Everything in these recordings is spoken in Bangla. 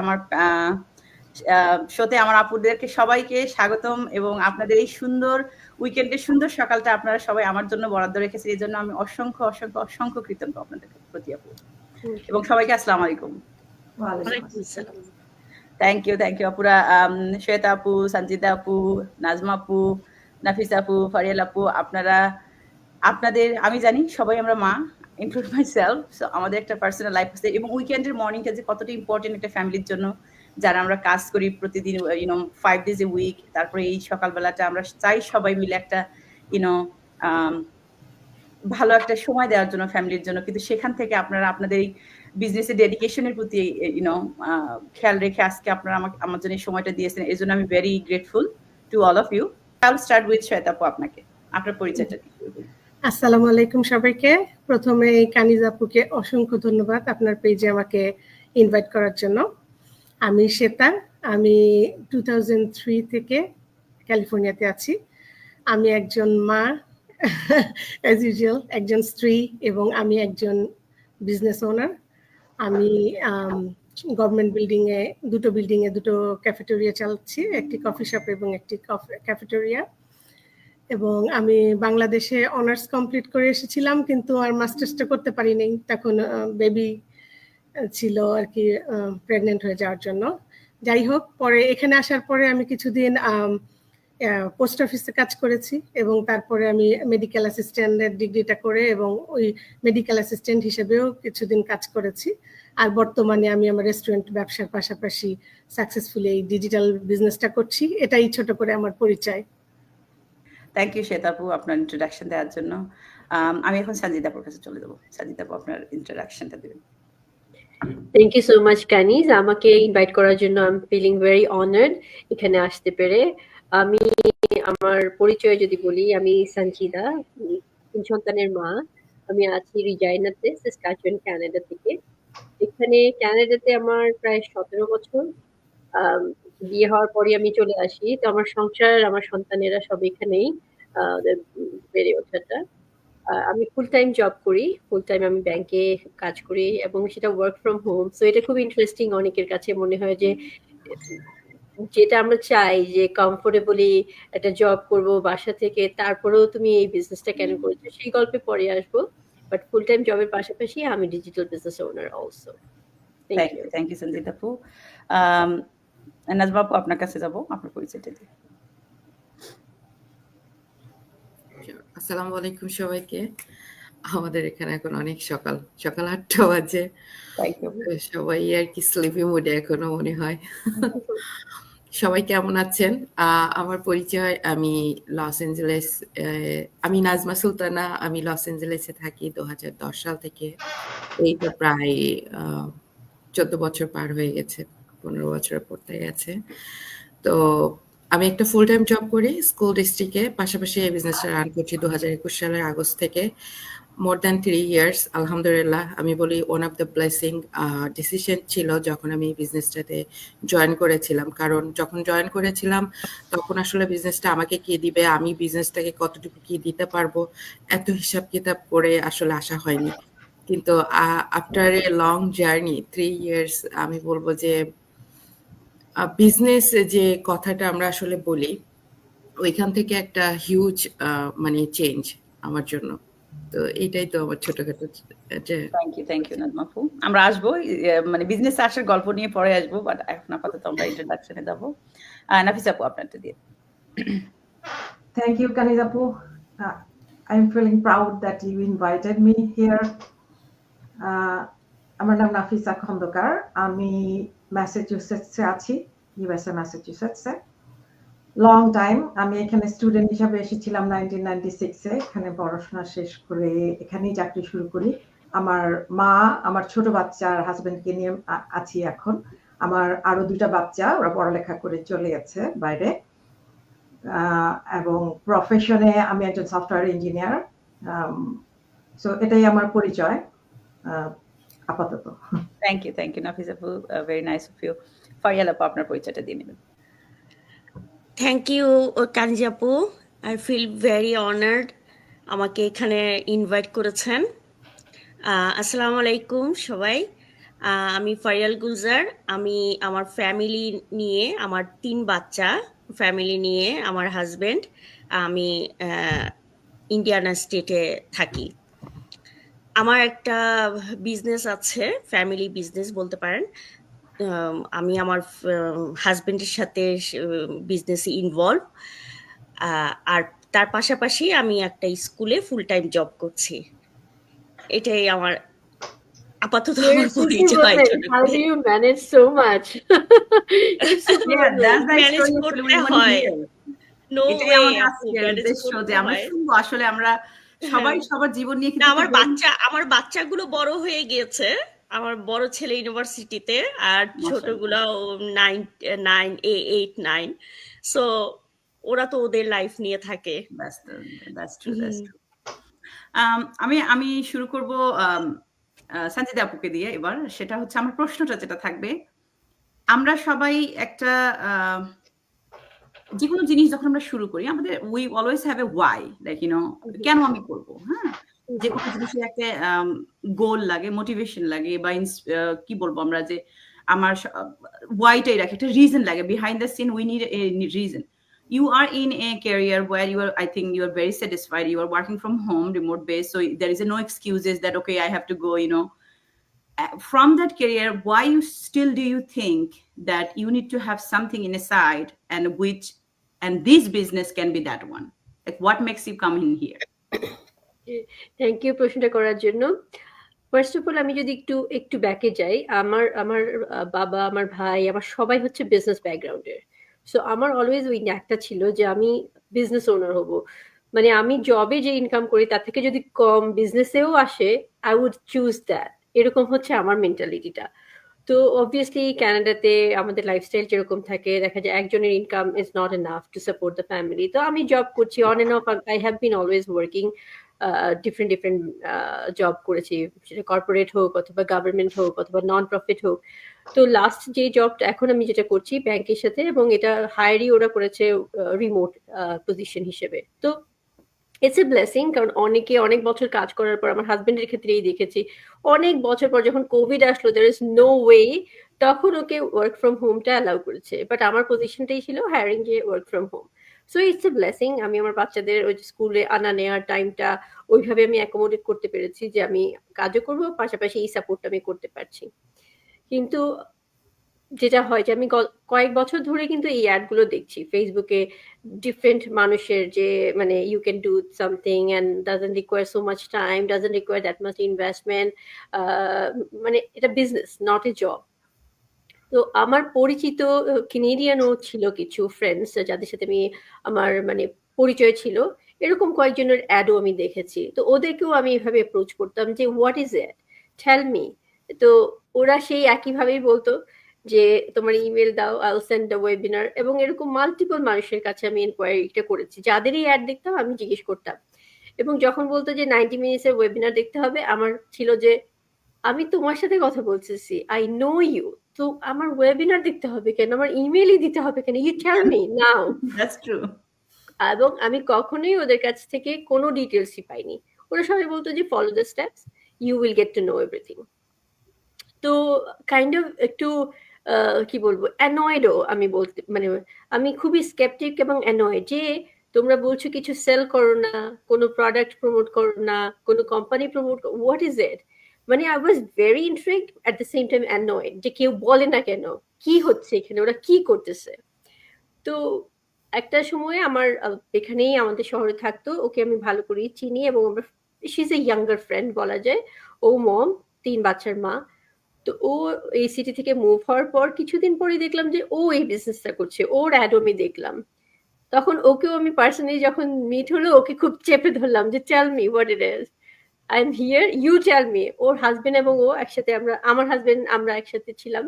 আমার শোতে আমার আপুদেরকে সবাইকে স্বাগতম এবং আপনাদের এই সুন্দর উইকেন্ডের সুন্দর সকালটা আপনারা সবাই আমার জন্য বরাদ্দ রেখেছেন, এই জন্য আমি অসংখ্য অসংখ্য অসংখ্য কৃতজ্ঞ আপনাদের প্রতি আপু। এবং সবাইকে আসসালামু আলাইকুম। থ্যাংক ইউ আপুরা, শ্বেতা আপু, সঞ্জিতা আপু, নাজমা আপু, নাফিসা আপু, ফারিয়াল আপু, আপনাদের আমি জানি সবাই আমরা মা, ইনক্লুড মাই সেলফ। সো আমাদের একটা পার্সোনাল লাইফ আছে এবং উইকেন্ডের মর্নিংটা যে কতটা ইম্পর্টেন্ট একটা ফ্যামিলির জন্য, যারা আমরা কাজ করি প্রতিদিন 5 days a week, তারপরে এই সকালবেলাটা আমরা চাই সবাই মিলে একটা ভালো একটা সময় দেওয়ার জন্য ফ্যামিলির জন্য, কিন্তু সেখান থেকে আপনারা আপনাদের এই বিজনেসের ডেডিকেশনের প্রতি খেয়াল রেখে আজকে আপনারা আমার জন্য এই সময়টা দিয়েছেন, এই জন্য আমি very grateful to all of you. I will start with Shweta আপু, আপনাকে আপনার পরিচয়টা দিন। আসসালামু আলাইকুম সবাইকে। প্রথমে কানিজ আপুকে অসংখ্য ধন্যবাদ আপনার পেজে আমাকে ইনভাইট করার জন্য। আমি শ্বেতা, আমি 2003 থেকে ক্যালিফোর্নিয়াতে আছি। আমি একজন মা, অ্যাজ ইউজুয়াল একজন স্ত্রী, এবং আমি একজন বিজনেস ওনার। আমি গভর্নমেন্ট দুটো বিল্ডিংয়ে দুটো ক্যাফেটেরিয়া চালাচ্ছি, একটি কফি শপ এবং একটি ক্যাফেটেরিয়া। এবং আমি বাংলাদেশে অনার্স কমপ্লিট করে এসেছিলাম, কিন্তু আর মাস্টার্সটা করতে পারিনি, তখন বেবি ছিল আর কি, প্রেগনেন্ট হয়ে যাওয়ার জন্য। যাই হোক, পরে এখানে আসার পরে আমি কিছুদিন পোস্ট অফিসে কাজ করেছি এবং তারপরে আমি মেডিকেল অ্যাসিস্ট্যান্টের ডিগ্রিটা করে এবং ওই মেডিকেল অ্যাসিস্ট্যান্ট হিসেবেও কিছুদিন কাজ করেছি। আর বর্তমানে আমি আমার রেস্টুরেন্ট ব্যবসার পাশাপাশি সাকসেসফুলি এই ডিজিটাল বিজনেসটা করছি। এটাই ছোট করে আমার পরিচয়। থ্যাংক ইউ শ্বেতা আপু আপনার ইন্ট্রোডাকশন দেওয়ার জন্য। আমি এখন সঞ্জিতা আপুর কাছে চলে যাবো। সঞ্জিতা আপু আপনার ইন্ট্রোডাকশনটা দেবেন। Thank you so much Kaniz, আমাকে ইনভাইট করার জন্য। I am feeling very honoured এখানে আসতে পেরে। আমি আমার পরিচয় যদি বলি, আমি সঞ্জিতা, 3 সন্তানের মা। আমি আছি রিজাইনাতে, সাসকাচুয়ান, কানাডা থেকে। এখানে কানাডাতে আমার প্রায় 17 বছর। বিয়ে হওয়ার পরে আমি চলে আসি, তো আমার সংসার, আমার সন্তানেরা সব এখানেই বেড়ে ওঠাটা। আমি ফুল টাইম জব করি, ফুল টাইম আমি ব্যাংকে কাজ করি এবং সেটা ওয়ার্ক ফ্রম হোম। সো এটা খুব ইন্টারেস্টিং, অনেকের কাছে মনে হয় যে যেটা আমরা চাই যে কমফোর্টেবলি একটা জব করব বাসা থেকে, তারপরেও তুমি এই বিজনেসটা কেন করছো, সেই গল্পে পরে আসবো। বাট ফুল টাইম জবের পাশাপাশি আমি digital business owner also. Thank you Sanjita আপু। নাজমা আপু আপনার কাছে যাব, আপনার পরিচয়টা দিন। আসসালামু আলাইকুম সবাইকে। আমাদের এখানে এখন অনেক সকাল 8টা বাজে। সবাই আর কি স্লিপি মুডে এখনো মনে হয়। সবাই কেমন আছেন? আমার পরিচয়, আমি লস অ্যাঞ্জেলেস, আমি নাজমা সুলতানা। আমি লস অ্যাঞ্জেলেসে থাকি 2010 সাল থেকে। এই তো প্রায় 14 বছর পার হয়ে গেছে, 15 বছরের পড়তে গেছে। তো আমি একটা ফুল টাইম জব করি স্কুল ডিস্ট্রিক্টে, পাশাপাশি এই বিজনেসটা রান করছি 2021 সালের আগস্ট থেকে। মোর দ্যান 3 ইয়ার্স, আলহামদুলিল্লাহ। আমি বলি one of the blessing decision ছিল যখন আমি বিজনেসটাতে জয়েন করেছিলাম, কারণ যখন জয়েন করেছিলাম তখন আসলে বিজনেসটা আমাকে কি দিবে, আমি বিজনেসটাকে কতটুকু কি দিতে পারবো, এত হিসাব কিতাব করে আসলে আসা হয়নি। কিন্তু after a long journey 3 years, আমি বলবো যে বিজনেস যে কথাটা আমরা আসলে বলি, ওইখান থেকে একটা হিউজ মানে চেঞ্জ আমার জন্য। তো এটাই তো আমার ছোটখাটো। থ্যাংক ইউ নাজমা আপু। আমরা আসবো মানে বিজনেস আসার গল্প নিয়ে পরে আসবো, বাট এখন আপাতত আমরা ইন্ট্রোডাকশনে যাব। নাফিসা আপু আপনারটা দিয়ে। Thank you, Kaniz Apu. I'm feeling proud that you invited me here. আমার নাম নাফিসা খন্দকার, আমি ম্যাসাচুসেটসে আছি, ইউএসএ ম্যাসাচুসেটসে। লং টাইম আমি এখানে স্টুডেন্ট হিসাবে এসেছিলাম 1996-এ। এখানে পড়াশোনা শেষ করে এখানেই চাকরি শুরু করি। আমার মা, আমার ছোট বাচ্চা আর হাজবেন্ডকে নিয়ে আছি এখন। আমার আরো 2টা বাচ্চা, ওরা পড়ালেখা করে চলে গেছে বাইরে। এবং প্রফেশনে আমি একজন সফটওয়্যার ইঞ্জিনিয়ার। সো এটাই আমার পরিচয় আপাতত। থ্যাংক ইউ নাফিসা আপু, very nice of you. Farial আপু আপনার পরিচয়টা দিয়ে নেবেন। থ্যাংক ইউ কানিজ আপু, আই ফিল ভেরি অনার্ড আমাকে এখানে ইনভাইট করেছেন। আসসালামু আলাইকুম সবাই। আমি ফারিয়াল গুলজার। আমি আমার ফ্যামিলি নিয়ে, আমার ৩ বাচ্চা ফ্যামিলি নিয়ে, আমার হাসব্যান্ড, আমি ইন্ডিয়ানা স্টেটে থাকি। আমার একটা বিজনেস আছে, ফ্যামিলি বিজনেস বলতে পারেন। আমি আমার হাজবেন্ডের সাথে বিজনেসে ইনভলভ, আর তার পাশাপাশি আমি একটা স্কুলে ফুল টাইম জব করছি। এটাই আমার আপাতত You're আমার a super পরিচয়। woman. How do you manage so much? You're super Yeah, that's woman. the manage story actually we করতে want to হয়। hear. নো এটাই ওয়ে আমাদের আপু, আজকের ম্যানেজ উদ্দেশ্য যে করতে আমরা হয়। শুনবো আসলে আমরা সবাই হ্যাঁ। সবার জীবন নিয়ে না, কিন্তু আমার বাচ্চাগুলো বড় হয়ে গিয়েছে। আমার বড় ছেলে ইউনিভার্সিটিতে, আর ছোটগুলো মাশাআল্লাহ 8, 9। সো ওরা তো ওদের লাইফ নিয়ে থাকে। that's true. আমি আমি শুরু করব সঞ্জিতা আপুকে দিয়ে এবার। সেটা হচ্ছে আমার প্রশ্নটা যেটা থাকবে, আমরা সবাই একটা যে কোনো জিনিস যখন আমরা শুরু করি আমাদের we always have a why, like you know, কেন আমি করব, হ্যাঁ? যে কোনো জিনিসের একটা গোল লাগে, মোটিভেশন লাগে, বা কি বলবো আমরা, যে আমার ওয়াইটাই রাখে, একটা রিজন লাগে, behind the scene we need a reason. You are in a career where you are, I think you are very satisfied. You are working from home, remote based, so there is no excuses that okay, I have to go, you know. From that career, why you still do you think that you need to have something in a side, and this business can be that one? Like what makes you come in here? Thank you প্রশ্নটা করার জন্য। ফার্স্ট অফ অল আমি যদি একটু ব্যাকে যাই, আমার আমার বাবা, আমার ভাই, আমার সবাই হচ্ছে বিজনেস ব্যাকগ্রাউন্ডের। সো আমার অলওয়েজ ওই ন্যাকটা ছিল যে আমি বিজনেস ওনার হব। মানে আমি জবে যে ইনকাম করি তার থেকে যদি কম বিজনেসেও আসে, আই উড চুজ দ্যাট। এরকম হচ্ছে আমার মেন্টালিটিটা। তো অবভিয়াসলি কানাডাতে আমাদের লাইফস্টাইল যেরকম থাকে, দেখা যায় একজনের income is not enough to support the family. তো আমি জব করছি on end of, I have been always working, different job করেছি, সেটা কর্পোরেট হোক অথবা গভর্নমেন্ট হোক অথবা নন প্রফিট হোক। তো লাস্ট যে জবটা এখন আমি যেটা করছি ব্যাংকের সাথে, এবং এটা হায়ারই ওরা করেছে রিমোট পজিশন হিসেবে। তো ইটস এ ব্লেসিং, কারণ অনেক বছর কাজ করার পর, আমার হাজবেন্ডের ক্ষেত্রেই দেখেছি, অনেক বছর পর যখন কোভিড আসলো, দের ইজ নো ওয়ে, তখন ওকে ওয়ার্ক ফ্রম হোমটা অ্যালাউ করেছে। বাট আমার পজিশনটাই ছিল হায়ারিং যে work from home. So it's a blessing. আমি আমার বাচ্চাদের ওই স্কুলে আনা নেওয়ার টাইমটা ওইভাবে আমি অ্যাকোমোডেট করতে পেরেছি যে আমি কাজও করবো, পাশাপাশি এই সাপোর্টটা আমি করতে পারছি। কিন্তু যেটা হয় যে আমি কয়েক বছর ধরে কিন্তু এই অ্যাডগুলো দেখছি ফেসবুকে, ডিফারেন্ট মানুষের, যে মানে you can do something and doesn't require so much time, doesn't require that much investment, মানে এটা বিজনেস, নট এ জব। তো আমার পরিচিত কেনেডিয়ানও ছিল কিছু ফ্রেন্ডস যাদের সাথে আমি আমার মানে পরিচয় ছিল, এরকম কয়েকজনের অ্যাডও আমি দেখেছি। তো ওদেরকেও আমি এভাবে অ্যাপ্রোচ করতাম যে what is it, tell me. তো ওরা সেই একইভাবেই বলতো যে তোমার ইমেল দাও, I will send the webinar. এবং এরকম মাল্টিপল মানুষের কাছে আমি এনকোয়ারিটা করেছি, যাদেরই অ্যাড দেখতাম আমি জিজ্ঞেস করতাম। এবং যখন বলতো যে 90 মিনিটসের ওয়েবিনার দেখতে হবে, আমার ছিল যে আমি তোমার সাথে কথা বলতেছি, আই নো ইউ, তো আমার ওয়েবিনার দেখতে হবে কেন, আমার ইমেলই দিতে হবে কেন, you tell me now. That's true. এবং আমি কখনোই ওদের কাছ থেকে কোনো ডিটেলসই পাইনি। ওরা সবাই বলতো যে follow the steps, you will get to know everything. তো কাইন্ড অফ একটু কি বলবো, অ্যানয়েডও আমি বলতে, মানে আমি খুবই স্কেপটিক এবং অ্যানয়েড যে তোমরা বলছো কিছু সেল করো না, কোনো প্রোডাক্ট প্রমোট করো না, কোনো company promote, what is it? মানে I was very intrigued, at the same time annoyed, যে কেউ বলে না কেন, কি হচ্ছে এখানে, ওরা কি করতেছে। তো একটা সময় আমার এখানেই আমাদের শহরে থাকতো, ওকে আমি ভালো করেই চিনি, এবং আমরা, she is a younger friend বলা যায়। ও মম, 3 বাচ্চার মা। তো ও এই সিটি থেকে মুভ হওয়ার পর কিছুদিন পরে দেখলাম যে ও এই বিজনেসটা করছে, ওর অ্যাড আমি দেখলাম। তখন ওকেও আমি পার্সোনালি যখন মিট হলো, ওকে খুব চেপে ধরলাম যে tell me what it is, I am here, you tell me. ওর হাজবেন্ড এবং ও একসাথে, আমার হাজবেন্ড আমরা একসাথে ছিলাম।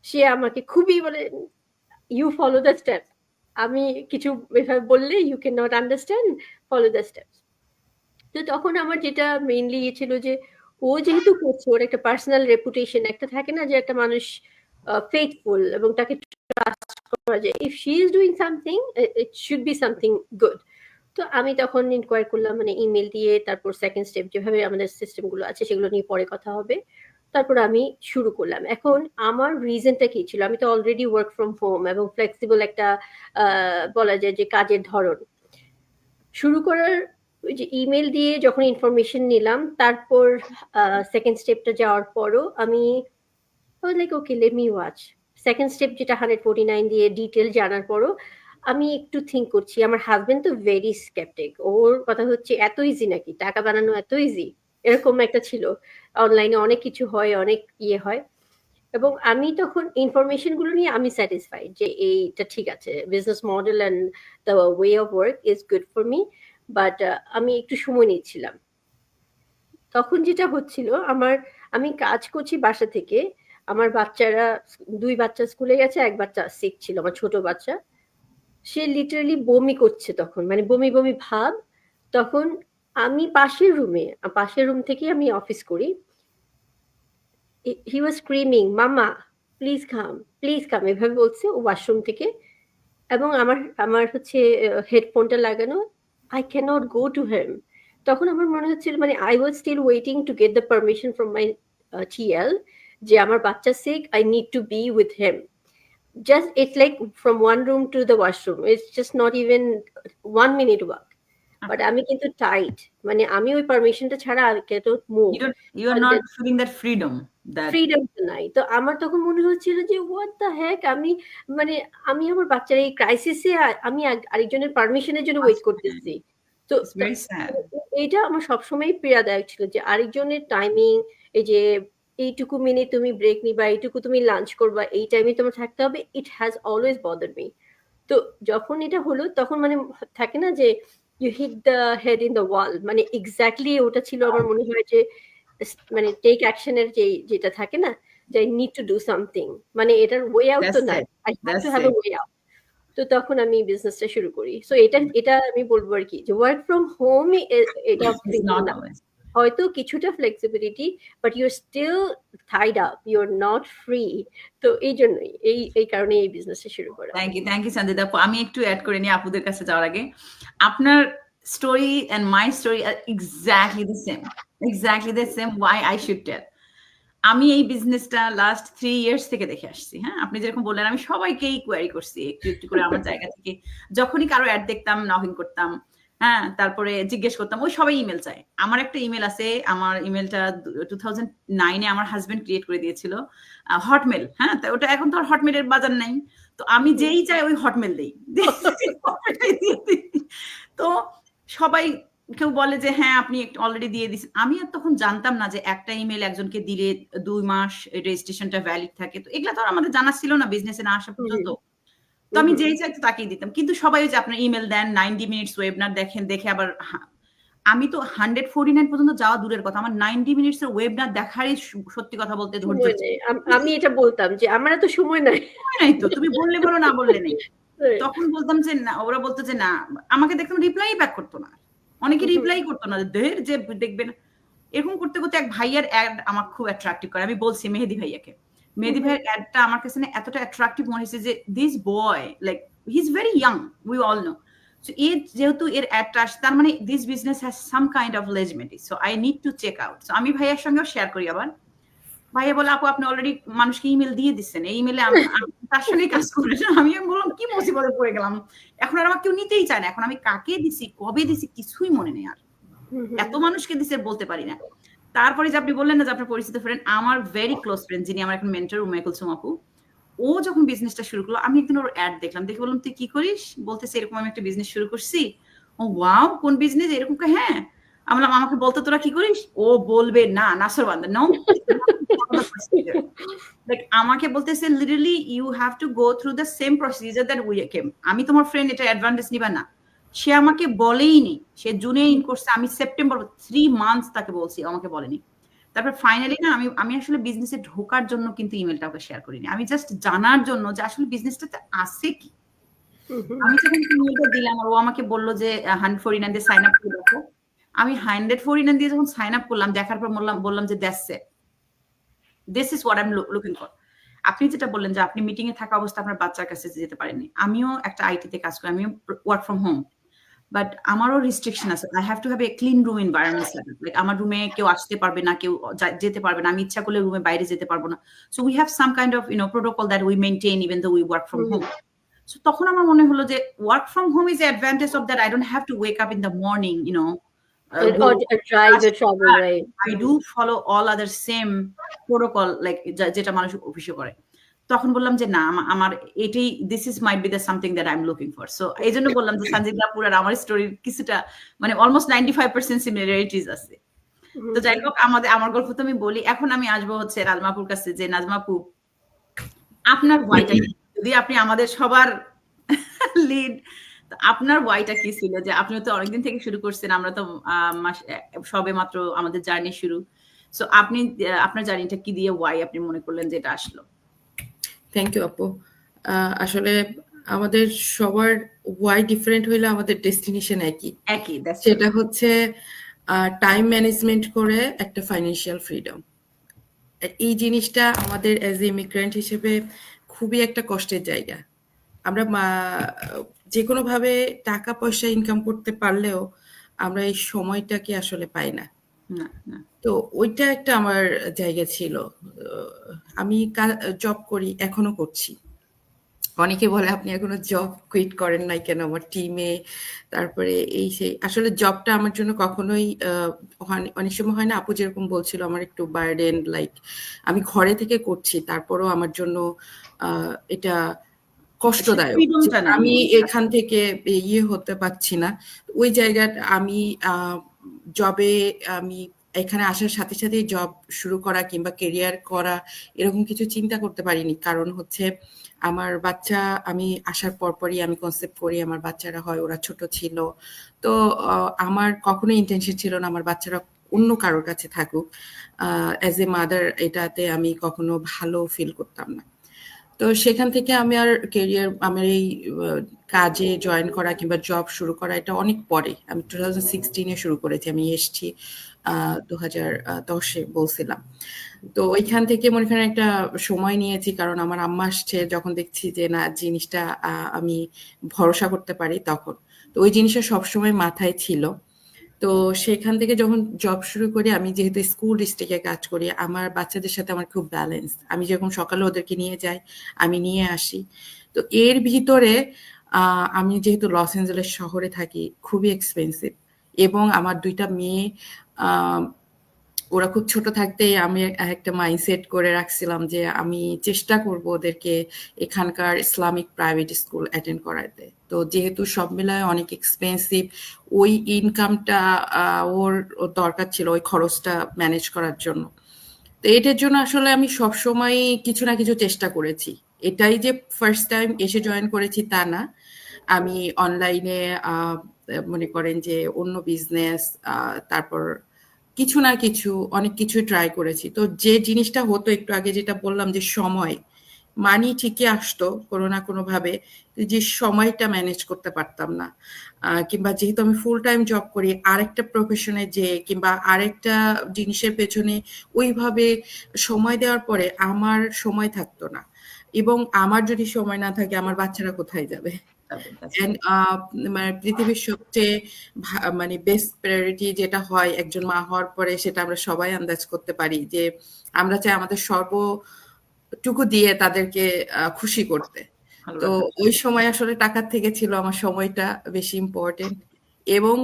সে আমাকে খুবই বলে, ইউ ফলো দ্য স্টেপ, আমি কিছু এভাবে বললে you can not understand, follow the steps. তো তখন আমার যেটা মেইনলি ছিল যে ও যেহেতু করছে, ওর একটা পার্সোনাল রেপুটেশন একটা থাকে না, যে একটা মানুষ ফেথফুল এবং তাকে ট্রাস্ট করা যায়, if she is doing something it should be something good. তো আমি তখন ইনকোয়ার করলাম, মানে ইমেল দিয়ে, তারপর সেকেন্ড স্টেপ যেভাবে আমাদের সিস্টেমগুলো আছে সেগুলো নিয়ে পরে কথা হবে। তারপর আমি শুরু করলাম। এখন আমার রিজনটা কি ছিল? আমি তো অলরেডি ওয়ার্ক ফ্রম হোম এবং ফ্লেক্সিবল একটা বলা যায় যে কাজের ধরন। শুরু করার ওই যে ইমেল দিয়ে যখন ইনফরমেশন নিলাম, তারপর সেকেন্ড স্টেপটা যাওয়ার পরও আমি like okay let me watch. Second step যেটা 149 দিয়ে ডিটেল জানার পরও আমি একটু থিঙ্ক করছি। আমার হাজবেন্ড তো ভেরি স্কেপটিক। ওর কথা হচ্ছে এত ইজি নাকি? টাকা বানানো এত ইজি? এরকম একটা ছিল। অনলাইনে অনেক কিছু হয়, অনেক ইয়ে হয়। এবং আমি তখন ইনফরমেশন গুলো নিয়ে আমি স্যাটিসফাইড যে এইটা ঠিক আছে, business model and the way of work is good for me. But আমি একটু সময় নিচ্ছিলাম। তখন যেটা হচ্ছিল, আমি কাজ করছি বাসা থেকে। আমার বাচ্চারা 2 বাচ্চা স্কুলে গেছে, 1 বাচ্চা সিক ছিল, আমার ছোট বাচ্চা। সে লিটারালি বমি করছে তখন, মানে বমি বমি ভাব। তখন আমি পাশের রুম থেকে আমি অফিস করি। হি ওয়াজ স্ক্রিমিং, মামা প্লিজ কাম এভাবে বলছে ও ওয়াশরুম থেকে। এবং আমার হচ্ছে হেডফোনটা লাগানো। I can't go to him. তখন আমার মনে হচ্ছিল, মানে I was still waiting to get the permission from my TL যে আমার বাচ্চা sick, I need to be with him. Just it's like from one room to the washroom, it's just not even 1 minute walk. But আমি কিন্তু টাইট, মানে আমি ওই পারমিশনটা ছাড়া I cannot move. You are not feeling that freedom. Freedom নাই। তো আমার তখন মনে হচ্ছিল যে হোয়াট দ্য হেক, মানে আমি আমার বাচ্চার এই ক্রাইসিসে আমি আরেকজনের পারমিশনের জন্য ওয়েট করতেছি। তো এইটা আমার সবসময় পীড়াদায়ক ছিল যে আরেকজনের টাইমিং, এই যে এইটুকু মিনিট তুমি ব্রেক নিবা, এইটুকু তুমি লাঞ্চ করবা, এই টাইমে তোমার থাকতে হবে, it has always bother me. তো যখন এটা হলো তখন মানে থাকে না যে you hit the head in the wall, মানে এক্স্যাক্টলি ওটা ছিল আমার মনে হয় যে মানে টেক অ্যাকশনের যেটা থাকে না যে I need to do something, মানে এটার ওয়ে আউট তো নাই, I have to have a way out. তো তখন আমি বিজনেসটা শুরু করি। সো এটা আমি বলবো আর কি যে ওয়ার্ক ফ্রম হোম এটা হয়তো কিছুটা flexibility, but you are still tied up, you are not free. তো এই জন্যই এই কারণে এই বিজনেসটা শুরু করা। থ্যাংক ইউ সঞ্জিতা আপু। আমি একটু অ্যাড করে নিই আপুদের কাছে যাওয়ার আগে। আপনার story and my story are exactly the same why I should tell. আমি এই বিজনেসটা লাস্ট 3 ইয়ার্স থেকে দেখে আসছি। হ্যাঁ, আপনি যেরকম বললেন আমি সবাইকেই কোয়ারি করছি একটু একটু করে আমার জায়গা থেকে। যখনই কারো অ্যাড দেখতাম নকিং করতাম, হ্যাঁ, তারপরে জিজ্ঞেস করতাম, ওই সবাই ইমেল চায়। আমার একটা ইমেল আছে, আমার ইমেলটা 2009-এ আমার হাজবেন্ড ক্রিয়েট করে দিয়েছিল, হটমেল। হ্যাঁ, তো ওটা এখন তো আর হটমেলের বাজার নাই। তো আমি যেই চাই ওই হটমেল দেই। তো সবাই কেউ বলে যে হ্যাঁ আপনি অলরেডি দিয়ে দিচ্ছেন। আমি আর তখন জানতাম না যে একটা ইমেল একজনকে দিলে 2 মাস রেজিস্ট্রেশনটা ভ্যালিড থাকে। তো এগুলা তো আমাদের জানা ছিল না বিজনেসে না আসা পর্যন্ত। তো আমি যেই চাইতো তাকেই দিতাম। কিন্তু সবাই যে আপনার ইমেল দেন, 90 মিনিটস ওয়েবিনার দেখেন, দেখে আবার আমি তো 149 পর্যন্ত যাওয়া দূরের কথা, আমার 90 মিনিটস এর ওয়েবিনার দেখারই সত্যি কথা বলতে ধৈর্য নেই। আমি এটা বলতাম যে আমার তো সময় নাই। তো তুমি বললে বলো, না বললে নেই। তখন বলতাম যে না, ওরা বলতো যে না, আমাকে দেখতাম রিপ্লাই ব্যাক করতো না, অনেকে রিপ্লাই করতো না, যে দেখবেন। এরকম করতে করতে এক ভাইয়ার অ্যাড আমার খুব অ্যাট্রাক্টিভ করে। আমি বলছি মেহেদি ভাইয়াকে, মেহেদি ভাইয়ের অ্যাডটা আমার কাছে না এতটা অ্যাট্রাক্টিভ মনে হয়েছে যে this boy like he is very young, we all know. So যেহেতু এর অ্যাডটা আসে, তার মানে this business has some kind of legitimacy, so I need to check out. So আমি ভাইয়ার সঙ্গেও শেয়ার করি। আবার ভাইয়া বলে আপু আপনি অলরেডি মানুষকে ইমেল দিয়ে দিচ্ছেন, এই ইমেলে তার সঙ্গে কাজ করেন। আমি বললাম কি মুসিবতে পড়ে গেলাম, এখন আর আমাকে কেউ নিতেই চায় না। এখন আমি কাকে দিছি, কবে দিছি, কিছুই মনে নেই আর, এত মানুষকে দিছে বলতে পারি না। তারপরে যে আপনি বললেন না যে আপনার পরিচিত ফ্রেন্ড, আমার ভেরি ক্লোজ ফ্রেন্ড যিনি আমার এখন মেন্টর, উম্মে কুলসুম আপু, ও যখন বিজনেসটা শুরু করলো, আমি একদিন ওর অ্যাড দেখলাম, দেখে বললাম তুই কি করিস? বলতেছে এরকম আমি একটা বিজনেস শুরু করছি। ও ওয়াও, কোন বিজনেস? এরকম হ্যাঁ। আমি বললাম আমাকে বলতে তোরা কি করিস? ও বলবে না, নাসরবান্দা নো। আমাকে বলতেছে literally you have to go through the same procedure that we came. আমি তোমার ফ্রেন্ড, এটা অ্যাডভান্টেজ নিবা না। সে আমাকে বলেই নি, সে জুনে ইন করছে, আমি সেপ্টেম্বর 3 মান্থস তাকে বলছি, আমাকে বলেনি। তারপর ফাইনালি না, আমি আসলে বিজনেসে ঢোকার জন্য কিন্তু ইমেলটা ওকে শেয়ার করিনি, আমি জাস্ট জানার জন্য যে আসলে বিজনেসটাতে আছে কি। আমি যখন ইমেলটা দিলাম আর ও আমাকে বললো যে 149 দিয়ে সাইন আপ করে দেখো। আমি 149 দিয়ে যখন সাইন আপ করলাম, দেখার পর বললাম যে that's it, this is what I am looking for. আপনি যেটা বললেন যে আপনি মিটিং এ থাকা অবস্থা আপনার বাচ্চার কাছে যেতে পারেননি, আমিও একটা আইটিতে কাজ করি, আমিও ওয়ার্ক ফ্রম হোম। বাট আমারও রিস্ট্রিকশন আছে। I have to have a clean room environment setup. Like আমার রুমে কেউ আসতে পারবে না, কেউ যেতে পারবে না। আমি ইচ্ছা করলে রুমে বাইরে যেতে পারবো না। So we have some kind of protocol that we maintain even though we work from home. So তখন আমার মনে হলো যে work from home is advantage of that I don't have to wake up in the morning, or drive or travel, right? I do follow all other same protocol like যেটা মানুষ অফিসে করে। তখন বললাম যে না, আমার এটাই this is might be the something that I am looking for. So এই জন্য বললাম যে সঞ্জিদা আপুর আর আমার স্টোরির কিছুটা মানে অলমোস্ট 95% সিমিলারিটিস আছে। তো যাই হোক, আমার গল্প তো আমি বলি। এখন আমি আসবো হচ্ছে নাজমাপুর কাছে, যে নাজমাপু আপনার ওয়াইটা যদি আপনি আমাদের সবার লিড, আপনার ওয়াইটা কি ছিল? যে আপনি তো অনেকদিন থেকে শুরু করছেন, আমরা তো সবে মাত্র আমাদের জার্নি শুরু। সো আপনি আপনার জার্নিটা কি দিয়ে ওয়াই আপনি মনে করলেন যে এটা আসলো? থ্যাংক ইউ আপু। আসলে আমাদের সবার ওয়াই ডিফারেন্ট হইলে আমাদের ডেস্টিনেশন একই। সেটা হচ্ছে টাইম ম্যানেজমেন্ট করে একটা ফাইন্যান্সিয়াল ফ্রিডম। এই জিনিসটা আমাদের অ্যাজ এ ইমিগ্রেন্ট হিসেবে খুবই একটা কষ্টের জায়গা। আমরা যে কোনোভাবে টাকা পয়সা ইনকাম করতে পারলেও আমরা এই সময়টাকে আসলে পাই না। তো ওইটা একটা আমার জায়গা ছিল। আমি জব করি, এখনো করছি। অনেকে বলে আপনি এখনো জব কুইট করেন নাই কেন? আমার টিমে, তারপরে এই সেই, আসলে জবটা আমার জন্য কখনোই অনেক সময় হয় না আপু যেরকম বলছিল, আমার একটু বার্ডেন, লাইক আমি ঘরে থেকে করছি, তারপরও আমার জন্য এটা কষ্টদায়ক। আমি এখান থেকে ইয়ে হতে পারছি না। ওই জায়গাটা আমি জবে, আমি এখানে আসার সাথে সাথে জব শুরু করা কিংবা কেরিয়ার করা এরকম কিছু চিন্তা করতে পারিনি। কারণ হচ্ছে আমার বাচ্চা, আমি আসার পরপরই আমি কনসেপ্ট করি আমার বাচ্চারা হয়, ওরা ছোট ছিল। তো আমার কখনোই ইন্টেনশন ছিল না আমার বাচ্চারা অন্য কারোর কাছে থাকুক। অ্যাজ এ মাদার এটাতে আমি কখনো ভালো ফিল করতাম না। তো সেখান থেকে আমি আর কেরিয়ার, আমার এই কাজে জয়েন করা কিংবা জব শুরু করা এটা অনেক পরে। আমি 2016-এ শুরু করেছি। আমি এসছি 2010-এ বলছিলাম। তো ওইখান থেকে মনে করেন একটা সময় নিয়েছি, কারণ আমার আম্মা আসছে, যখন দেখছি যে না জিনিসটা আমি ভরসা করতে পারি তখন। তো ওই জিনিসটা সবসময় মাথায় ছিল। তো সেখান থেকে যখন জব শুরু করি, আমি যেহেতু স্কুল ডিস্ট্রিক্টে কাজ করি, আমার বাচ্চাদের সাথে আমার খুব ব্যালেন্স। আমি যখন সকালে ওদেরকে নিয়ে যাই, আমি নিয়ে আসি। তো এর ভিতরে আমি যেহেতু লস অ্যাঞ্জেলেস শহরে থাকি, খুবই এক্সপেন্সিভ, এবং আমার 2টা মেয়ে, ওরা খুব ছোট থাকতেই আমি একটা মাইন্ডসেট করে রাখছিলাম যে আমি চেষ্টা করব ওদেরকে এখানকার ইসলামিক প্রাইভেট স্কুল অ্যাটেন্ড করাতে। তো যেহেতু সব মিলায় অনেক এক্সপেন্সিভ, ওই ইনকামটা ওর দরকার ছিল ওই খরচটা ম্যানেজ করার জন্য। তো এটার জন্য আসলে আমি সবসময় কিছু না কিছু চেষ্টা করেছি। এটাই যে ফার্স্ট টাইম এসে জয়েন করেছি তা না, আমি অনলাইনে মনে করেন যে অন্য বিজনেস, তারপর কিছু না কিছু অনেক কিছু ট্রাই করেছি। তো যে জিনিসটা হতো একটু আগে যেটা বললাম, যে সময়, মানি ঠিকই আসতো কোনো না কোনো ভাবে, যে সময়টা ম্যানেজ করতে পারতাম না। কিংবা যেহেতু আমি ফুল টাইম জব করি, আরেকটা প্রফেশনে যে কিংবা আরেকটা জিনিসের পেছনে ওইভাবে সময় দেওয়ার পরে আমার সময় থাকতো না, এবং আমার যদি সময় না থাকে আমার বাচ্চারা কোথায় যাবে? মানে পৃথিবীর সবচেয়ে মানে বেস্ট প্রায়োরিটি যেটা হয় একজন মা হওয়ার পরে, সেটা আমরা সবাই আন্দাজ করতে পারি, যে আমরা চাই আমাদের সর্বটুকু দিয়ে তাদেরকে খুশি করতে। তো ওই সময় আসলে টাকার থেকে ছিল আমার সময়টা বেশি ইম্পর্টেন্ট। এবং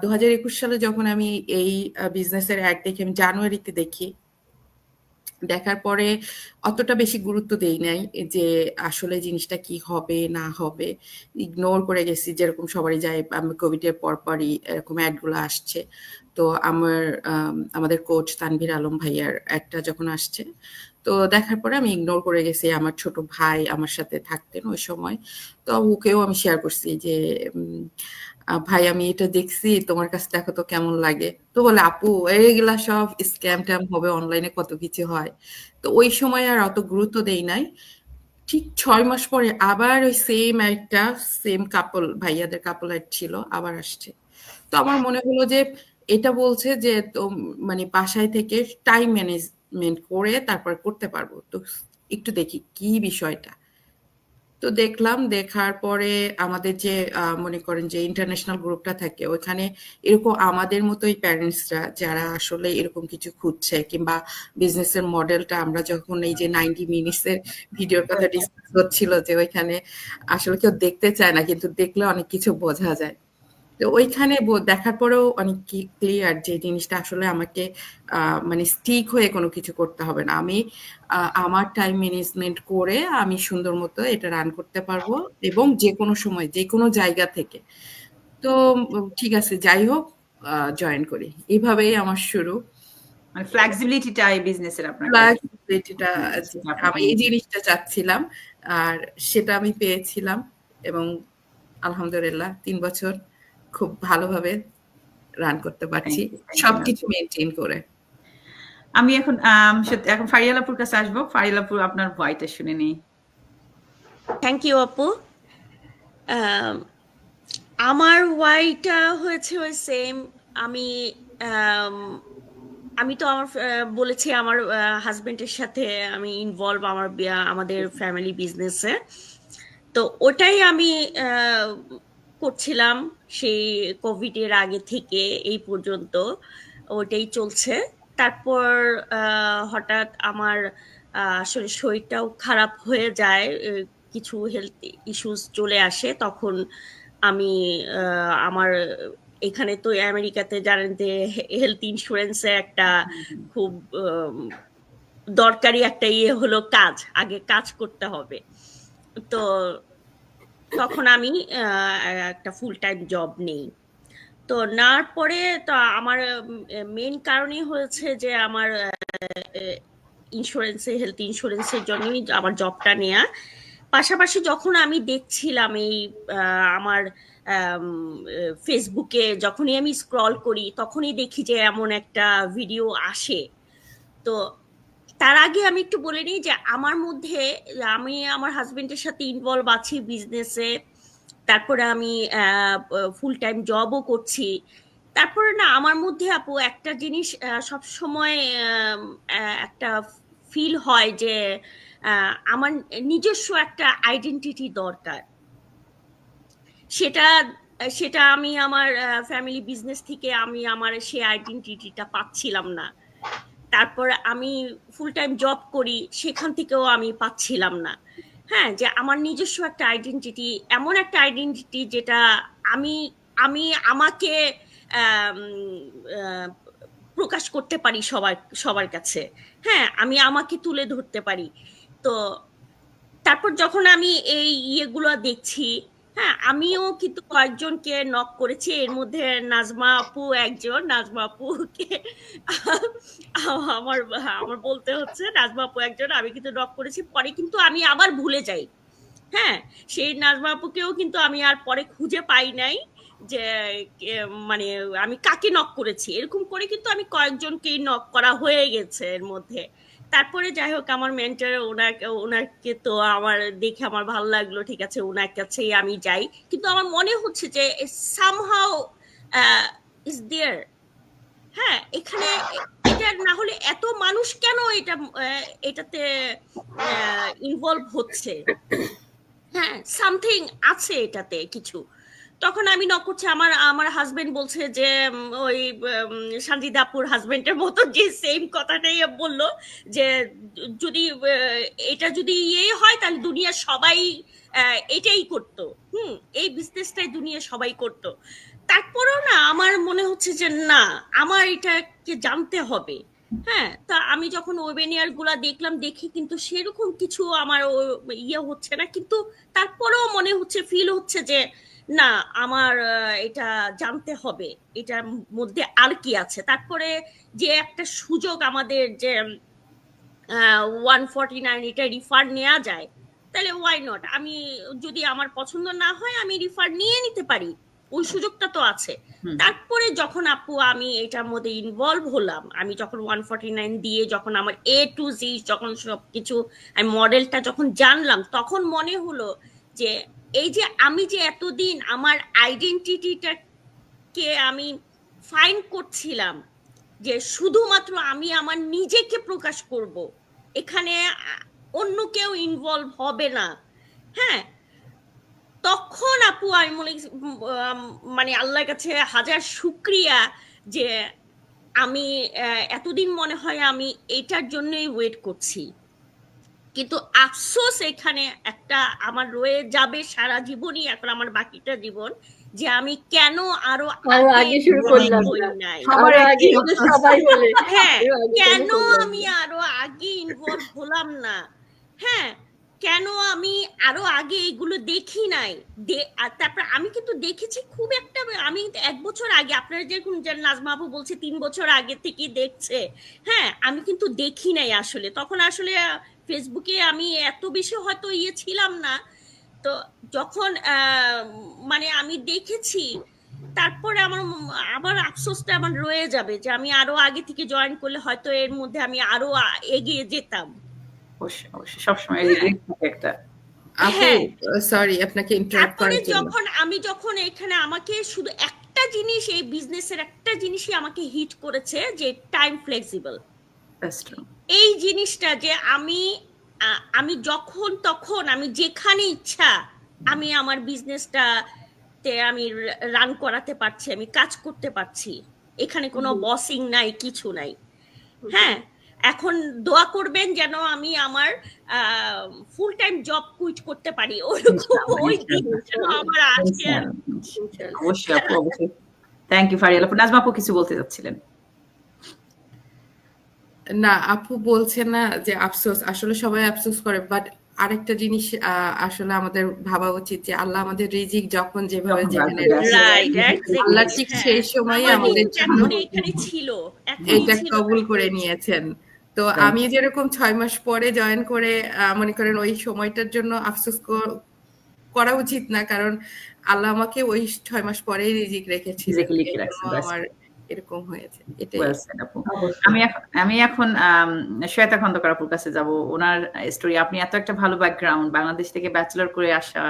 2021 সালে যখন আমি এই বিজনেসের অ্যাড দেখি, আমি জানুয়ারিতে দেখি, দেখার পরে অতটা বেশি গুরুত্ব দেই নাই যে আসলে জিনিসটা কি হবে না হবে, ইগনোর করে গেছি, যেরকম সবারই যায়। কোভিডের পরপরই এরকম অ্যাডগুলো আসছে। তো আমাদের কোচ তানভীর আলম ভাইয়ার অ্যাডটা যখন আসছে, তো দেখার পরে আমি ইগনোর করে গেছি। আমার ছোট ভাই আমার সাথে থাকতেন ওই সময়, তো ওকেও আমি শেয়ার করছি যে ভাই আমি এটা দেখছি, তোমার কাছে দেখো তো কেমন লাগে। তো বলে আপু এইগুলা সব স্ক্যাম ট্যাম হবে, অনলাইনে কত কিছু হয়। তো ওই সময় আর অত গুরুত্ব দেই নাই। ঠিক 6 মাস পরে আবার ওই সেম কাপল, ভাইয়াদের কাপল অ্যাড ছিল, আবার আসছে। তো আমার মনে হলো যে এটা বলছে যে তো মানে বাসায় থেকে টাইম ম্যানেজমেন্ট করে তারপর করতে পারবো। তো একটু দেখি কি বিষয়টা। তো দেখলাম, দেখার পরে আমাদের যে মনে করেন যে ইন্টারন্যাশনাল গ্রুপটা থাকে ওইখানে এরকম আমাদের মতোই প্যারেন্টসরা যারা আসলে এরকম কিছু খুঁজছে, কিংবা বিজনেসের মডেলটা আমরা যখন এই যে 90 মিনিটসের ভিডিওর কথা ডিসকাস হচ্ছিল যে ওইখানে আসলে কেউ দেখতে চায় না, কিন্তু দেখলে অনেক কিছু বোঝা যায়। তো ওইখানে দেখার পরেও অনেক ক্লিয়ার যে জিনিসটা আসলে আমাকে মানে স্টিক হয়ে কোনো কিছু করতে হবে না। আমি আমার টাইম ম্যানেজমেন্ট করে আমি সুন্দর মতো এটা রান করতে পারবো, এবং যে কোনো সময় যে কোনো জায়গা থেকে। তো ঠিক আছে, যাই হোক, জয়েন করি। এইভাবেই আমার শুরু। মানে ফ্লেক্সিবিলিটিটা এই বিজনেসের আপনার ফ্লেক্সিবিলিটিটা আমি এই জিনিসটা চাচ্ছিলাম, আর সেটা আমি পেয়েছিলাম, এবং আলহামদুলিল্লাহ 3 বছর খুব ভালোভাবে রান করতে পারছি সবকিছু মেনটেন করে। আমি এখন এখন ফারিয়ালাপুর কাছে আসবো। ফারিয়ালাপুর, আপনার ভয়েসটা শুনে নিই। থ্যাংক ইউ আপু। আমার ওয়াইটা হয়েছে ওই সেম। আমি আমি তো আমার বলেছি আমার হাজবেন্ডের সাথে আমি ইনভলভ আমাদের ফ্যামিলি বিজনেসে। তো ওটাই আমি করছিলাম সেই কোভিডের আগে থেকে এই পর্যন্ত, ওটাই চলছে। তারপর হঠাৎ আমার আসলে শরীরটাও খারাপ হয়ে যায়, কিছু হেলথ ইস্যুস চলে আসে। তখন আমি আমার এখানে তো আমেরিকাতে জানেন যে হেলথ ইন্স্যুরেন্সের একটা খুব দরকারি একটা হলো কাজ, আগে কাজ করতে হবে। তো তখন আমি একটা ফুল টাইম জব নেই। তো নেওয়ার পরে তো আমার মেন কারণই হয়েছে যে আমার হেলথ ইন্স্যুরেন্সের জন্যই আমার জবটা নেয়া। পাশাপাশি যখন আমি দেখছিলাম এই আমার ফেসবুকে যখনই আমি স্ক্রল করি তখনই দেখি যে এমন একটা ভিডিও আসে। তো তার আগে আমি একটু বলে নিই যে আমার মধ্যে আমি আমার হাজবেন্ডের সাথে ইনভলভ আছি বিজনেসে, তারপরে আমি ফুল টাইম জবও করছি। তারপরে না আমার মধ্যে আপু একটা জিনিস সব সময় একটা ফিল হয় যে আমার নিজস্ব একটা আইডেন্টিটি দরকার। সেটা সেটা আমি আমার ফ্যামিলি বিজনেস থেকে আমি আমার সেই আইডেন্টিটিটা পাচ্ছিলাম না। তারপর আমি ফুল টাইম জব করি, সেখান থেকেও আমি পাচ্ছিলাম না। হ্যাঁ, যে আমার নিজস্ব একটা আইডেন্টিটি, এমন একটা আইডেন্টিটি যেটা আমি আমি আমাকে প্রকাশ করতে পারি সবার কাছে। হ্যাঁ, আমি আমাকে তুলে ধরতে পারি। তো তারপর যখন আমি এই ইয়েগুলো দেখছি, হ্যাঁ, আমিও কিন্তু কয়েকজনকে নক করেছি, এর মধ্যে নাজমা আপু একজন। নাজমা আপুকে আমার আমার বলতে হচ্ছে নাজমা আপু একজন, আমি কিন্তু নক করেছি, পরে কিন্তু আমি আবার ভুলে যাই। হ্যাঁ, সেই নাজমা আপুকেও কিন্তু আমি আর পরে খুঁজে পাই নাই যে মানে আমি কাকে নক করেছি। এরকম করে কিন্তু আমি কয়েকজনকেই নক করা হয়ে গেছে এর মধ্যে। তারপরে যাই হোক আমার মেন্টর ওনাকে তো আমার দেখে আমার ভালো লাগলো, ঠিক আছে ওনার কাছেই আমি যাই। কিন্তু আমার মনে হচ্ছে যে সামহাউ ইজ দেয়ার। হ্যাঁ, এখানে এটা না হলে এত মানুষ কেন এটাতে ইনভলভ হচ্ছে? হ্যাঁ, সামথিং আছে এটাতে কিছু। তখন আমি নক করছি, আমার হাজবেন্ড বলছে যে ওই সানজিদা আপুর হাজবেন্ডের মতো যে সেম কথাটাই বললো যে যদি এটা যদি হয় তাহলে দুনিয়ার সবাই এটাই করতো। এই বিজনেসটাই দুনিয়া সবাই করতো। তারপরেও না আমার মনে হচ্ছে যে না, আমার এটাকে জানতে হবে। হ্যাঁ, তা আমি যখন ওয়েবিনার গুলা দেখলাম, দেখি কিন্তু সেরকম কিছু আমার হচ্ছে না, কিন্তু তারপরেও মনে হচ্ছে, ফিল হচ্ছে যে না, আমার এটা জানতে হবে, এটার মধ্যে আর কি আছে। তারপরে যে একটা সুযোগ আমাদের যে 149 এটা রিফার নেওয়া যায়, তাহলে ওয়াই নট, আমি যদি আমার পছন্দ না হয় আমি রিফার নিয়ে নিতে পারি, ওই সুযোগটা তো আছে। তারপরে যখন আপু আমি এটার মধ্যে ইনভলভ হলাম, আমি যখন 149 দিয়ে যখন আমার A to Z যখন সবকিছু আমি মডেলটা যখন জানলাম, তখন মনে হলো যে এই যে আমি যে এতদিন আমার আইডেন্টিটিটাকে আমি ফাইন করছিলাম যে শুধুমাত্র আমি আমার নিজেকে প্রকাশ করব, এখানে অন্য কেউ ইনভলভ হবে না, হ্যাঁ, তখন আপু আমি মানে আল্লাহর কাছে হাজার শুকরিয়া যে আমি এতদিন মনে হয় আমি এটার জন্যই ওয়েট করছি, কিন্তু আফসোস এখানে একটা আমার রয়ে যাবে সারা জীবনই, এখন আমার বাকিটা জীবন, যে আমি কেন আরো আগে শুরু করলাম নাই। সবাই বলে হ্যাঁ, কেন আমি আরো আগে ইনভলভ হলাম না, হ্যাঁ, কেন আমি আরো আগে এগুলো দেখি নাই। আর তারপর আমি কিন্তু দেখেছি খুব একটা, আমি 1 বছর আগে, আপনারা যেরকম নাজমা আপু বলছে 3 বছর আগে থেকে দেখছে, হ্যাঁ, আমি কিন্তু দেখি নাই আসলে, তখন আসলে ফেসবুকে আমি এত বেশি হয়তো ছিলাম না। তো যখন মানে আমি দেখেছি, তারপরে আমার আফসোসটা আমার রয়ে যাবে যে আমি আরো আগে থেকে জয়েন করলে হয়তো এর মধ্যে আমি আরো এগিয়ে যেতাম। অবশ্যই সবসময় রিগ্রেট থাকে একটা। আপু সরি আপনাকে ইন্টারাপ্ট করার জন্য। যখন এখানে আমাকে শুধু একটা জিনিস, এই বিজনেসের একটা জিনিসই আমাকে হিট করেছে, যে টাইম ফ্লেক্সিবল। এই জিনিসটা যে আমি যখন তখন, আমি যেখানে ইচ্ছা আমি আমার বিজনেসটাতে আমি রান করাতে পারছি, আমি কাজ করতে পারছি, এখানে কোনো বসিং নাই, কিছু নাই। হ্যাঁ, এখন দোয়া করবেন যেন আমি আমার ফুল টাইম জব কুইট করতে পারি, ওই দিনটা আমার আছে। অবশ্যই আপু, অবশ্যই। থ্যাংক ইউ ফারিয়াল আপু। নাজমা আপু কিছু বলতে যাচ্ছিলেন? না, আপু বলছে না যে আফসোস, আসলে সবাই আফসোস করে, বাট আরেকটা জিনিস আসলে আমাদের ভাবা উচিত যে আল্লাহ আমাদের রিজিক যখন যেভাবে যেখানে আল্লাহ ঠিক সেই সময় আমাদের জন্য এটা কবুল করে নিয়েছেন। তো আমি যেরকম 6 মাস পরে জয়েন করে মনে করেন ওই সময়টার জন্য আফসোস করা উচিত না, কারণ আল্লাহ আমাকে ওই 6 মাস পরেই রিজিক রেখেছিলেন, আমার এরকম হয়েছে। আমি এখন শ্বেতা খন্দকার আপুর কাছে যাব। ওনার স্টোরি, আপনি এত একটা ভালো ব্যাকগ্রাউন্ড, বাংলাদেশ থেকে ব্যাচেলর করে আসা,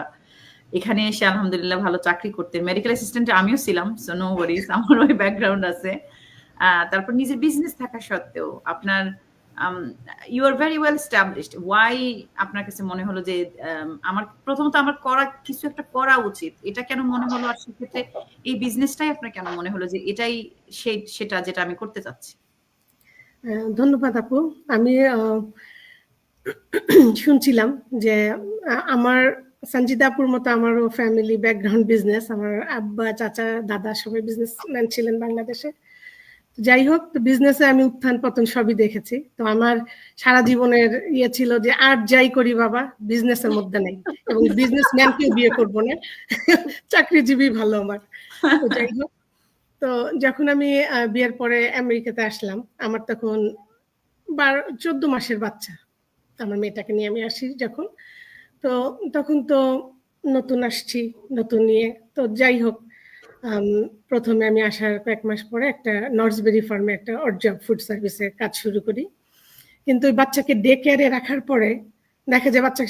এখানে এসে আলহামদুলিল্লাহ ভালো চাকরি করতে, মেডিকেল অ্যাসিস্ট্যান্ট আমিও ছিলাম, সো নো ওয়ারিজ, আমার ওই ব্যাকগ্রাউন্ড আছে। তারপর নিজের বিজনেস থাকা সত্ত্বেও আপনার you are very well established. Why আপনার কাছে মনে হলো যে আমার প্রথমত আমার কিছু একটা করা উচিত, এটা কেন মনে হলো? আর সেক্ষেত্রে এই বিজনেসটাই আপনার কেন মনে হলো যে এটাই সেটা যেটা আমি করতে চাচ্ছি? ধন্যবাদ আপু। আমি শুনছিলাম যে আমার সঞ্জিদা আপুর মতো আমারও ফ্যামিলি ব্যাকগ্রাউন্ড বিজনেস, আমার আব্বা, চাচা, দাদা সবাই বিজনেসম্যান ছিলেন বাংলাদেশে। যাই হোক, বিজনেসে আমি উত্থান পতন সবই দেখেছি। তো আমার সারা জীবনের ছিল যে আর যাই করি বাবা, বিজনেসের মধ্যে নাই, এবং বিজনেসম্যানকে বিয়ে করব না, চাকরিজীবী ভালো আমার। তো যাই হোক, তো যখন আমি বিয়ের পরে আমেরিকাতে আসলাম, আমার তখন 14 মাসের বাচ্চা, আমার মেয়েটাকে নিয়ে আমি আসি যখন, তো তখন তো নতুন আসছি, নতুন নিয়ে। তো যাই হোক, প্রথমে আমি আসার কয়েক মাস পরে একটা নর্সবেরি ফার্মে একটা অর্জব ফুড সার্ভিসে কাজ শুরু করি। কিন্তু ওই বাচ্চাকে ডে কেয়ারে রাখার পরে দেখা যায় বাচ্চা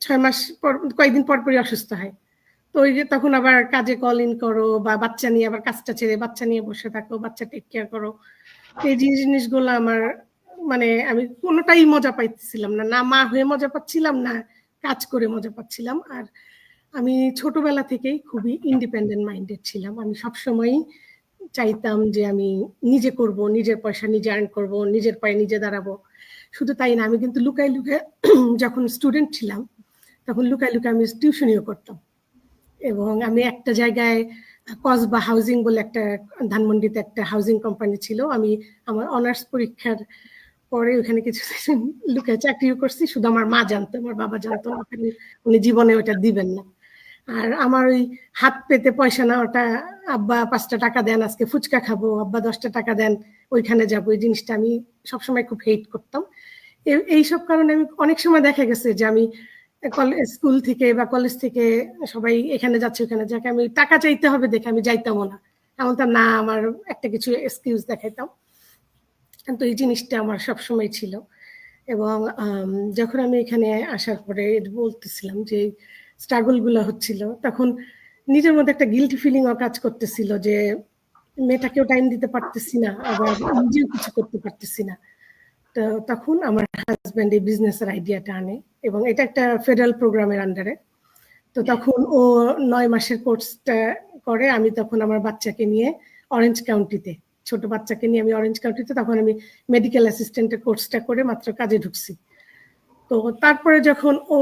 6 মাস পর, কয়েকদিন পর পরই অসুস্থ হয়। তো ওই যে তখন আবার কাজে কল ইন করো, বা বাচ্চা নিয়ে আবার কাজটা ছেড়ে বাচ্চা নিয়ে বসে থাকো, বাচ্চা টেক কেয়ার করো। এই জিনিসগুলো আমার মানে আমি কোনোটাই মজা পাইতেছিলাম না, না মা হয়ে মজা পাচ্ছিলাম, না কাজ করে মজা পাচ্ছিলাম। আর আমি ছোটবেলা থেকেই খুবই ইন্ডিপেন্ডেন্ট মাইন্ডেড ছিলাম। আমি সবসময়ই চাইতাম যে আমি নিজে করব, নিজের পয়সা নিজে আর্ন করব, নিজের পায়ে নিজে দাঁড়াবো। শুধু তাই না, আমি কিন্তু লুকাই লুকাই যখন স্টুডেন্ট ছিলাম তখন লুকাই লুকাই আমি টিউশনিও করতাম। এবং আমি একটা জায়গায় কসবা হাউজিং বলে একটা, ধানমন্ডিতে একটা হাউজিং কোম্পানি ছিল, আমি আমার অনার্স পরীক্ষার পরে ওখানে কিছু লুকায় চাকরিও করছি। শুধু আমার মা জানতো, আমার বাবা জানতো না, উনি জীবনে ওটা দিবেন না। আর আমার ওই হাত পেতে পয়সা না, ওটা আব্বা 5টা টাকা দেন আজকে ফুচকা খাবো, আব্বা 10টা টাকা দেন ওইখানে যাবো, এই জিনিসটা আমি সবসময় খুব হেট করতাম। এইসব কারণে আমি অনেক সময় দেখা গেছে যে আমি স্কুল থেকে বা কলেজ থেকে সবাই এখানে যাচ্ছে ওখানে যাকে, আমি টাকা চাইতে হবে দেখে আমি যাইতামও না, এমন তো না, আমার একটা কিছু এক্সকিউজ দেখাইতাম। তো এই জিনিসটা আমার সবসময় ছিল। এবং যখন আমি এখানে আসার পরে বলতেছিলাম যে স্ট্রাগল গুলো হচ্ছিল, তখন নিজের মধ্যে একটা গিল্টি ফিলিংও কাজ করতেছিল যে মেয়েটাকেও টাইম দিতে পারতেছি না, আবার নিজেও কিছু করতে পারতেছি না। তো তখন আমার হাজব্যান্ড এই বিজনেসের আইডিয়াটা আনে এবং এটা একটা ফেডারেল প্রোগ্রামের আন্ডারে। তো তখন ও 9 মাসের কোর্সটা করে, আমি তখন আমার বাচ্চাকে নিয়ে অরেঞ্জ কাউন্টিতে, ছোট বাচ্চাকে নিয়ে আমি অরেঞ্জ কাউন্টিতে, তখন আমি মেডিকেল অ্যাসিস্ট্যান্টের কোর্সটা করে মাত্র কাজে ঢুকছি। তো তারপরে যখন ও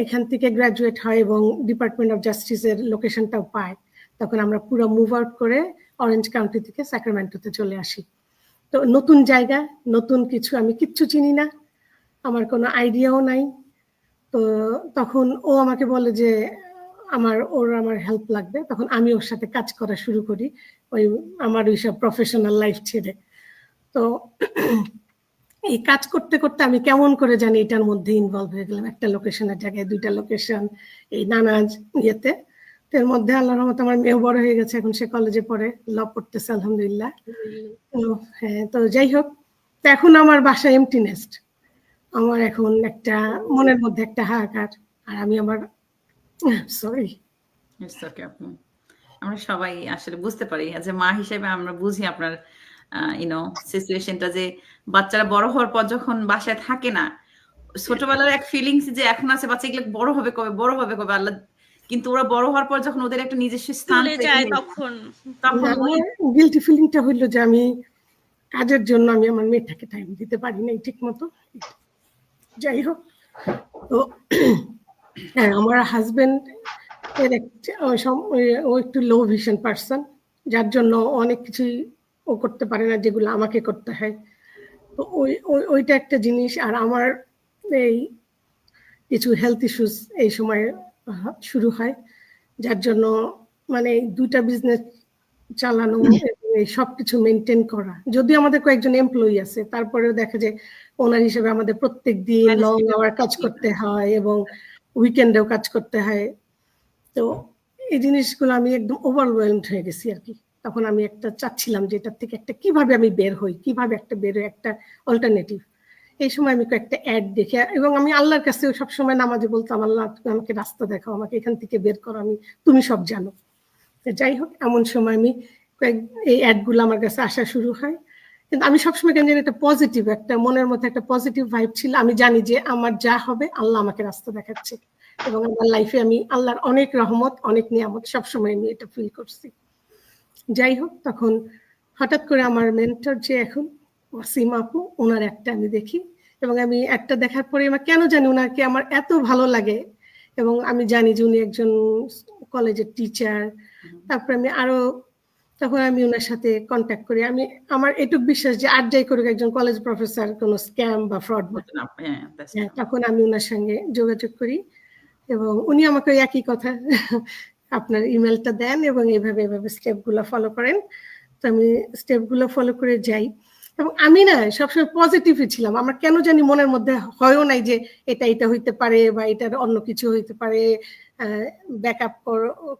এখান থেকে গ্রাজুয়েট হয় এবং ডিপার্টমেন্ট অফ জাস্টিসের লোকেশনটাও পায়, তখন আমরা পুরো মুভ আউট করে অরেঞ্জ কাউন্টি থেকে স্যাক্রামেন্টোতে চলে আসি। তো নতুন জায়গা, নতুন কিছু, আমি কিচ্ছু চিনি না, আমার কোনো আইডিয়াও নাই। তো তখন ও আমাকে বলে যে আমার হেল্প লাগবে, তখন আমি ওর সাথে কাজ করা শুরু করি আমার ওইসব প্রফেশনাল লাইফ ছেড়ে। তো এই কাজ করতে করতে আমি কেমন করে জানি এটার মধ্যে ইনভলভ হয়ে গেলাম, একটা লোকেশনের জায়গায় 2টা লোকেশন, এই নানা ইয়েতে। এর মধ্যে আল্লাহর রহমতে আমার মেয়েও বড় হয়ে গেছে, এখন সে কলেজে পড়ে, ল পড়তেছে আলহামদুলিল্লাহ। হ্যাঁ, তো যাই হোক, তো এখন আমার বাসা এমটি নেস্ট, আমার এখন একটা মনের মধ্যে একটা হাহাকার। আর আমি আমার সরি, আমরা সবাই আসলে বুঝতে পারি যে মা হিসেবে আমরা বুঝি আপনার সিচুয়েশনটা, যে বাচ্চারা বড় হওয়ার পর যখন বাসায় থাকে না, ছোটবেলার এক ফিলিংস যে এখন আছে বাচ্চা এগুলো বড় হবে কবে আল্লাহ, কিন্তু ওরা বড় হওয়ার পর যখন ওদের একটা নিজস্ব স্থান যায় তখন গিল্টি ফিলিংটা হইলো যে আমি কাজের জন্য আমি আমার মেয়েটাকে টাইম দিতে পারি নাই ঠিক মতো। যাই হোক, তো হ্যাঁ, আমার হাজবেন্ড এর ও একটু লো ভিশন পার্সন, যার জন্য অনেক কিছুই ও করতে পারে না যেগুলো আমাকে করতে হয়। তো ওইটা একটা জিনিস। আর আমার এই কিছু হেলথ ইস্যুস এই সময় শুরু হয়, যার জন্য মানে 2টা বিজনেস চালানো, এই সবকিছু মেনটেন করা, যদিও আমাদের কয়েকজন এমপ্লয়ি আছে, তারপরেও দেখা যায় ওনার হিসেবে আমাদের প্রত্যেক দিন লং আওয়ার কাজ করতে হয় এবং উইকেন্ডেও কাজ করতে হয়। তো এই জিনিসগুলো আমি একদম ওভারওয়েলমড হয়ে গেছি আর কি। তখন আমি একটা চাচ্ছিলাম যে এটার থেকে একটা কিভাবে আমি বের হই, একটা অল্টারনেটিভ। এই সময় আমি কয়েকটা অ্যাড দেখে, এবং আমি আল্লাহর কাছে সবসময় নামাজে বলতাম, আল্লাহ তুমি আমাকে রাস্তা দেখাও, আমাকে এখান থেকে বের করো, তুমি সব জানো। যাই হোক, এমন সময় আমি এই অ্যাডগুলো আমার কাছে আসা শুরু হয়। কিন্তু আমি সবসময় কেন জানি একটা পজিটিভ, একটা মনের মধ্যে একটা পজিটিভ ভাইব ছিল। আমি জানি যে আমার যা হবে আল্লাহ আমাকে রাস্তা দেখাচ্ছে, এবং আমার লাইফে আমি আল্লাহর অনেক রহমত, অনেক নিয়ামত সবসময় আমি এটা ফিল করছি। যাই হোক, তখন হঠাৎ করে আমার মেন্টর যে এখন ওয়াসিম আপু, ওনার একটা আমি দেখি, এবং আমি একটা দেখার পরে আমার কেন জানি ওনাকে আমার এত ভালো লাগে, এবং আমি জানি যে উনি একজন কলেজের টিচার। তারপরে তখন আমি ওনার সাথে কন্ট্যাক্ট করি। আমার এটুকু বিশ্বাস যে আর যাই করুক, একজন কলেজ প্রফেসর কোনো স্ক্যাম বা ফ্রড না। তখন আমি ওনার সঙ্গে যোগাযোগ করি, এবং উনি আমাকে একই কথা, আপনার ইমেলটা দেন এবং এইভাবে স্টেপগুলো ফলো করেন। তো আমি স্টেপগুলো ফলো করে যাই, এবং আমি না সবসময় পজিটিভই ছিলাম। আমার কেন জানি মনের মধ্যে হয়ও নাই যে এটা হইতে পারে বা এটার অন্য কিছু হইতে পারে, ব্যাকআপ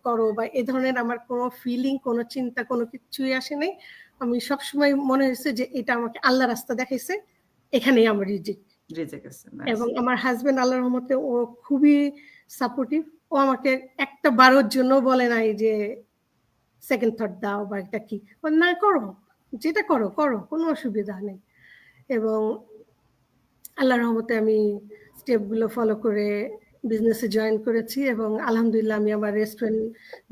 করো বা এ ধরনের আমার কোনো ফিলিং, কোনো চিন্তা, কোনো কিছুই আসে নাই। আমি সবসময় মনে হয়েছে যে এটা আমাকে আল্লাহ রাস্তা দেখাইছে, এখানেই আমার রিজিক। এবং আমার হাজবেন্ড আল্লাহর রহমতে ও খুবই সাপোর্টিভ। ও আমাকে একটা বারের জন্য বলে নাই যে সেকেন্ড থট দাও বা এটা কি, না করো, যেটা করো কোনো অসুবিধা নেই। এবং আল্লাহর রহমতে আমি স্টেপগুলো ফলো করে বিজনেসে জয়েন করেছি, এবং আলহামদুলিল্লাহ আমি আমার রেস্টুরেন্ট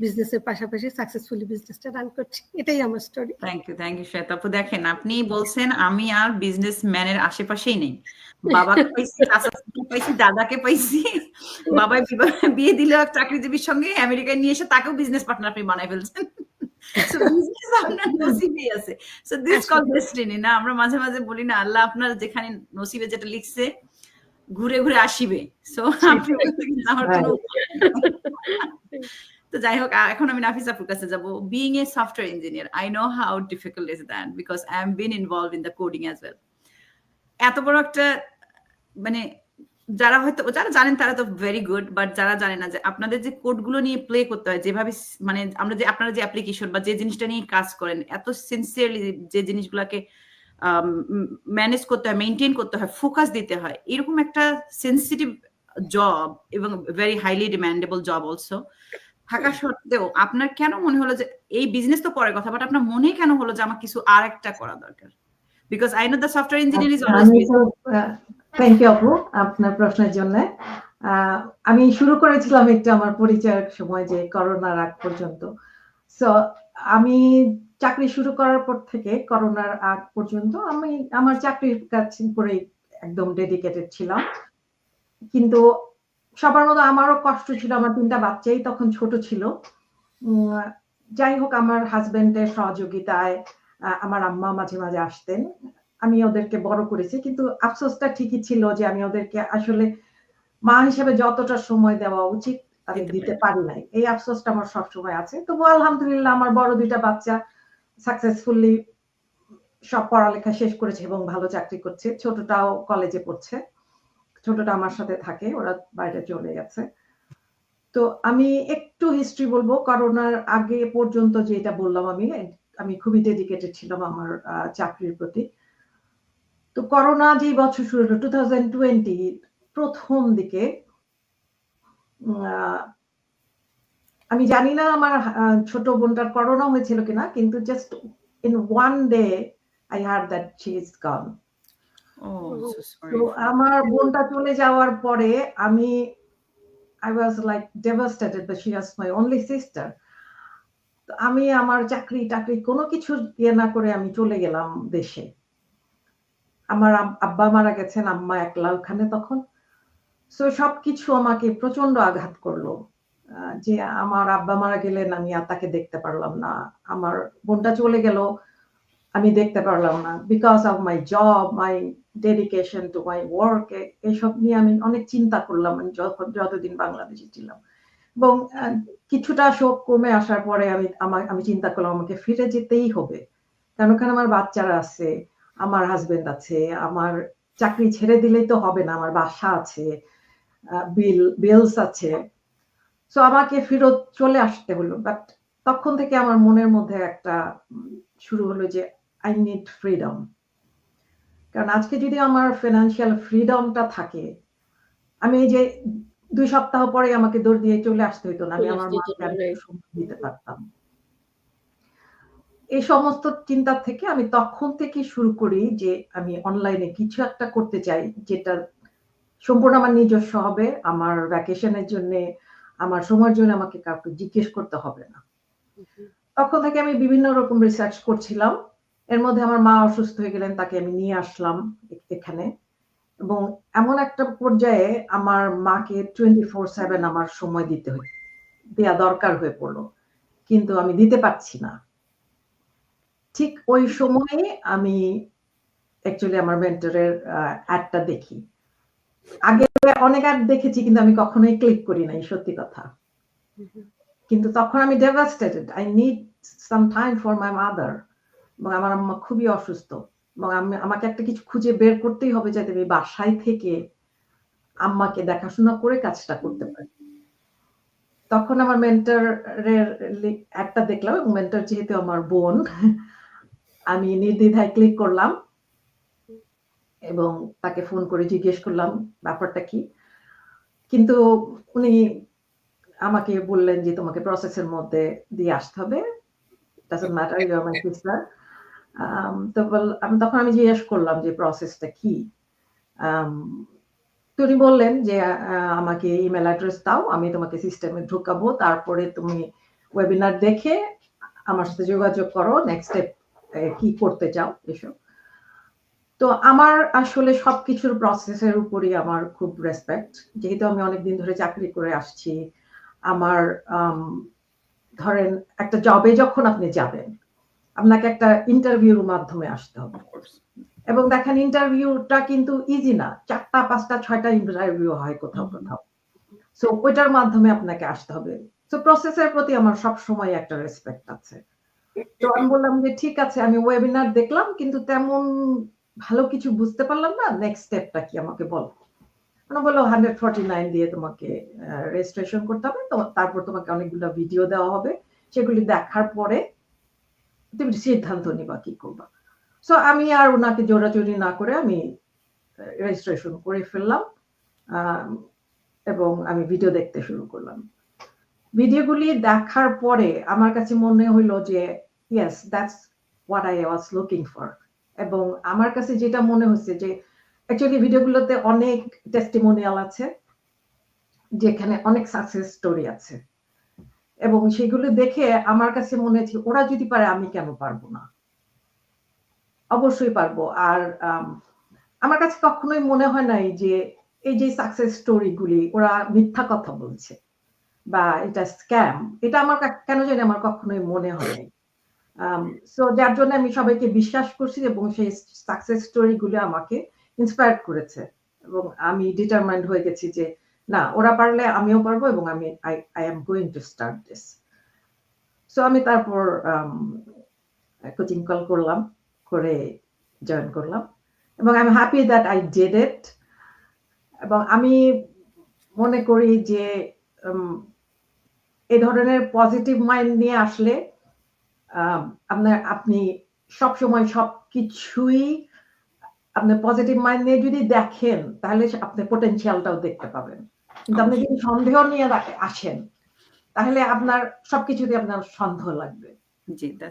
বিজনেসের পাশাপাশি সাকসেসফুলি বিজনেসটা রান করছি। এটাই আমার স্টোরি। থ্যাংক ইউ শ্বেতা আপু। দেখেন, আপনি বলছেন আমি আর বিজনেসম্যানের আশেপাশেই নেই। বাবাকে পাইছি, চাচাকে পাইছি, দাদাকে পাইছি। বাবাই বিয়ে দিল এক চাকরিজীবীর সঙ্গে, আমেরিকায় নিয়ে এসে তাকেও বিজনেস পার্টনার আপনি বানাই ফেলছেন। না, আমরা মাঝে মাঝে বলি না, আল্লাহ আপনার যেখানে নসিবে যেটা লিখছে ঘুরে ঘুরে আসিবে। তো যাই হোক, এখন আমি নাফিস আপুর কাছে যাবো। Being a software engineer, I know how difficult is that, because I am been involve in the coding as well. এত বড় একটা, মানে যারা জানেন তারা তো ভেরি গুড, বাট যারা জানে না যে আপনাদের যে কোডগুলো নিয়ে প্লে করতে হয়, যেভাবে মানে আপনারা যে অ্যাপ্লিকেশন বা যে জিনিসটা নিয়ে কাজ করেন, এত সিনসিয়ারলি যে জিনিসগুলোকে ম্যানেজ করতে হয়, মেনটেন করতে হয়, ফোকাস দিতে হয়, এরকম একটা সেন্সিটিভ জব এবং very highly demandable job also থাকা সত্ত্বেও আপনার কেন মনে হলো যে এই বিজনেস তো পরের কথা, বাট আপনার মনে কেন হলো যে আমার কিছু আর একটা করা দরকার? Because I know the software engineer is always thank you আপু আপনার প্রশ্নের জন্য। আমি শুরু করেছিলাম একটু আমার পরিচয়ের সময় যে করোনার আগ পর্যন্ত। সো আমি চাকরি শুরু করার পর থেকে করোনার আগ পর্যন্ত আমি আমার চাকরির কাজ করে একদম ডেডিকেটেড ছিলাম। কিন্তু সবার মতো আমারও কষ্ট ছিল, আমার 3টা বাচ্চাই তখন ছোট ছিল। যাই হোক, আমার হাজবেন্ডের সহযোগিতায় আমার আম্মা মাঝে মাঝে আসতেন, আমি ওদেরকে বড় করেছি। কিন্তু আফসোসটা ঠিকই ছিল যে আমি ওদেরকে আসলে মা হিসেবে যতটা সময় দেওয়া উচিত আমি দিতে পারি নাই। এই আফসোসটা আমার সবসময় আছে। তবু আলহামদুলিল্লাহ আমার বড় 2টা বাচ্চা সাকসেসফুলি সব পড়ালেখা শেষ করেছে এবং ভালো চাকরি করছে। ছোটটাও কলেজে পড়ছে, ছোটটা আমার সাথে থাকে, ওরা বাইরে চলে গেছে। তো আমি একটু হিস্ট্রি বলবো। করোনার আগে পর্যন্ত যেটা বললাম, আমি খুবই ডেডিকেটেড ছিলাম আমার চাকরির প্রতি। তো করোনা যে বছর শুরু হলো 2020 প্রথম দিকে, আমি জানি না আমার ছোট বোনটার করোনা হয়েছিল কিনা, কিন্তু just in one day I hard that she is গন। তো আমার বোনটা চলে যাওয়ার পরে আমি I was like devastated, but she was my only sister. আমি আমার চাকরি টাকরি কোনো কিছু ইয়ে না করে আমি চলে গেলাম দেশে। আমার আব্বা মারা গেছেন, আম্মা একলা ওখানে তখন। সো সবকিছু আমাকে প্রচন্ড আঘাত করলো, যে আমার আব্বা মারা গেলেন, আমি আর তাকে দেখতে পারলাম না। আমার বোনটা চলে গেল, আমি দেখতে পারলাম না। Because of my job, my dedication to my work, এইসব নিয়ে আমি অনেক চিন্তা করলাম যতদিন বাংলাদেশে ছিলাম। এবং কিছুটা শোক কমে আসার পরে আমি চিন্তা করলাম আমাকে ফিরে যেতেই হবে, কারণ ওখানে আমার বাচ্চারা আছে, আমার হাজবেন্ড আছে, আমার চাকরি ছেড়ে দিলেই তো হবে না, আমার বাসা আছে, বিলস আছে। সো আমাকে ফেরত চলে আসতে হলো। বাট তখন থেকে আমার মনের মধ্যে একটা শুরু হলো যে আই নিড ফ্রিডম। কারণ আজকে যদি আমার ফিনান্সিয়াল ফ্রিডমটা থাকে, আমি এই যে 2 সপ্তাহ পরে আমাকে দৌড় দিয়ে চলে আসতে হইতো না, আমি আমার মাকে সময় দিতে পারতাম। এই সমস্ত চিন্তা থেকে আমি তখন থেকে শুরু করি যে আমি অনলাইনে কিছু একটা করতে চাই যেটা সম্পূর্ণ আমার নিজস্ব হবে, আমার ভ্যাকেশনের জন্য, আমার সময়ের জন্য আমাকে কাউকে জিজ্ঞেস করতে হবে না। তখন থেকে আমি বিভিন্ন রকম রিসার্চ করছিলাম। এর মধ্যে আমার মা অসুস্থ হয়ে গেলেন, তাকে আমি নিয়ে আসলাম এখানে। এবং এমন একটা পর্যায়ে আমার মাকে 24/7 আমার সময় দেয়া দরকার হয়ে পড়লো, কিন্তু আমি দিতে পারছি না। ঠিক ওই সময়ে আমি অ্যাকচুয়ালি আমার মেন্টরের অ্যাডটা দেখি। আগে অনেক অ্যাড দেখেছি, কিন্তু আমি কখনোই ক্লিক করি নাই, সত্যি কথা। কিন্তু তখন আমি devastated, I need some time for my mother. এবং আমার আম্মা খুবই অসুস্থ, এবং আমাকে একটা কিছু খুঁজে বের করতেই হবে যাতে আমি বাসায় থেকে আম্মাকে দেখাশোনা করে কাজটা করতে পারি। তখন আমার মেন্টরের একটা দেখলাম, এবং মেন্টর যেহেতু আমার বোন, আমি নির্দ্বিধায় ক্লিক করলাম এবং তাকে ফোন করে জিজ্ঞেস করলাম ব্যাপারটা কি। কিন্তু উনি আমাকে বললেন যে তোমাকে প্রসেসের মধ্যে দিয়ে আসতে হবে, doesn't matter, you are my sister. তখন আমি জিজ্ঞেস করলাম যে প্রসেসটা কি। উনি বললেন যে আমাকে ইমেল অ্যাড্রেস দাও, আমি তোমাকে সিস্টেমে ঢুকাবো, তারপরে তুমি ওয়েবিনার দেখে আমার সাথে যোগাযোগ করো, নেক্সট স্টেপ কি করতে চাও এসব। তো আমার আসলে সবকিছুর প্রসেসের উপরই আমার খুব রেসপেক্ট, যেহেতু আমি অনেকদিন ধরে চাকরি করে আসছি। আমার ধরেন একটা জবে যখন আপনি যাবেন, আপনাকে একটা ইন্টারভিউর মাধ্যমে আসতে হবে, এবং দেখেন ইন্টারভিউটা কিন্তু ইজি না, 4টা 5টা 6টা ইন্টারভিউ হয় কোথাও কোথাও। সো ওইটার মাধ্যমে আপনাকে আসতে হবে। সো প্রসেসের প্রতি আমার সব সময় একটা রেসপেক্ট আছে। তো আমি বললাম যে ঠিক আছে, আমি ওয়েবিনার দেখলাম, কিন্তু তেমন ভালো কিছু বুঝতে পারলাম না, নেক্সট স্টেপটা কি আমাকে বলো। মানে বললো 149 দিয়ে তোমাকে রেজিস্ট্রেশন করতে হবে, তারপর তোমাকে অনেকগুলো ভিডিও দেওয়া হবে, সেগুলি দেখার পরে তুমি সিদ্ধান্ত নিবা কি করবা। সো আমি আর ওনাকে জোরাজোরি না করে আমি রেজিস্ট্রেশন করে ফেললাম, এবং আমি ভিডিও দেখতে শুরু করলাম। ভিডিওগুলি দেখার পরে আমার কাছে মনে হইলো যে yes, that's what I was looking for. এবং আমার কাছে যেটা মনে হচ্ছে যে অ্যাকচুয়ালি ভিডিওগুলোতে অনেক টেস্টিমোনিয়াল আছে, যেখানে অনেক সাকসেস স্টোরি আছে, এবং সেগুলো দেখে আমার কাছে মনে হচ্ছে ওরা যদি পারে আমি কেন পারবো না। অবশ্যই পারবো। আর আমার কাছে কখনোই মনে হয় নাই যে এই যে সাকসেস স্টোরিগুলি ওরা মিথ্যা কথা বলছে বা এটা স্ক্যাম, এটা আমার কেন জানি আমার কখনোই মনে হয় নাই। সো যার জন্য আমি সবাইকে বিশ্বাস করছি এবং সেই সাকসেস স্টোরিগুলো আমাকে ইন্সপায়ার করেছে, এবং আমি ডিটারমাইন্ড হয়ে গেছি যে না, ওরা পারলে আমিও পারবো, এবং আমি I am going to start this. So আমি তারপর কোচিং কল করলাম, করে জয়েন করলাম, এবং I am happy that I did it. এবং আমি মনে করি যে এই ধরনের পজিটিভ মাইন্ড নিয়ে আসলে আপনি সবসময় সবকিছুই আপনি পজিটিভ মাইন্ড নিয়ে যদি দেখেন তাহলে আপনি পটেনশিয়ালটাও দেখতে পাবেন। কিন্তু আপনি যদি সন্দেহ নিয়ে আসেন তাহলে আপনার সবকিছুতে আপনার সন্দেহ লাগবে।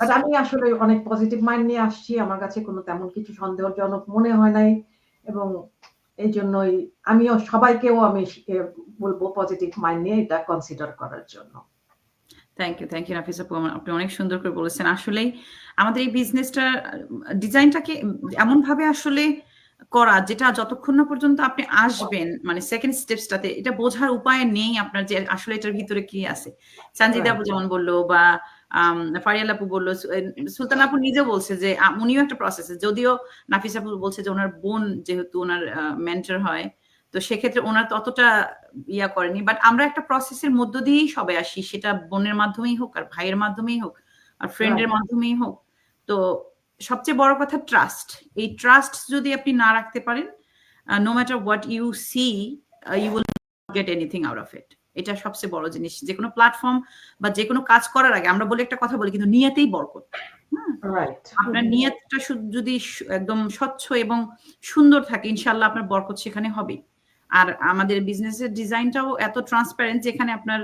বাট আমি আসলে অনেক পজিটিভ মাইন্ড নিয়ে আসছি, আমার কাছে কোনো তেমন কিছু সন্দেহজনক মনে হয় নাই, এবং এই জন্যই আমিও সবাইকেও আমি বলবো পজিটিভ মাইন্ড নিয়ে এটা কনসিডার করার জন্য। থ্যাংক ইউ নাফিস আপু, আপনি অনেক সুন্দর করে বলেছেন। আসলেই আমাদের এই বিজনেসটা ডিজাইনটাকে এমন ভাবে আসলে করা যেটা যতক্ষণ না পর্যন্ত আপনি আসবেন মানে সেকেন্ড স্টেপসটাতে, এটা বোঝার উপায় নেই আপনার যে আসলে এটার ভিতরে কি আছে। সঞ্জিদা আপু যেমন বললো, বা ফারিয়াল আপু বললো, সুলতান আপু নিজে বলছে যে উনিও একটা প্রসেসে, যদিও নাফিস আপু বলছে যে ওনার বোন যেহেতু ওনার মেন্টর হয়, তো সেক্ষেত্রে ওনার ততটা ইয়া করেনি, বাট আমরা একটা প্রসেসের মধ্য দিয়েই সবাই আসি, সেটা বোনের মাধ্যমেই হোক আর ভাইয়ের মাধ্যমেই হোক আর ফ্রেন্ডের মাধ্যমেই হোক। তো সবচেয়ে বড় কথা ট্রাস্ট। এই ট্রাস্ট যদি আপনি না রাখতে পারেন, no matter what you see, you will not get anything out of it. এটা সবচেয়ে বড় জিনিস। যে কোনো প্ল্যাটফর্ম বা যে কোনো কাজ করার আগে আমরা বলি একটা কথা বলি, কিন্তু নিয়তেই বরকত। আপনার নিয়তটা যদি একদম স্বচ্ছ এবং সুন্দর থাকে, ইনশাআল্লাহ আপনার বরকত সেখানে হবে। আর আমাদের বিজনেসের ডিজাইনটাও এত ট্রান্সপারেন্ট যেখানে আপনার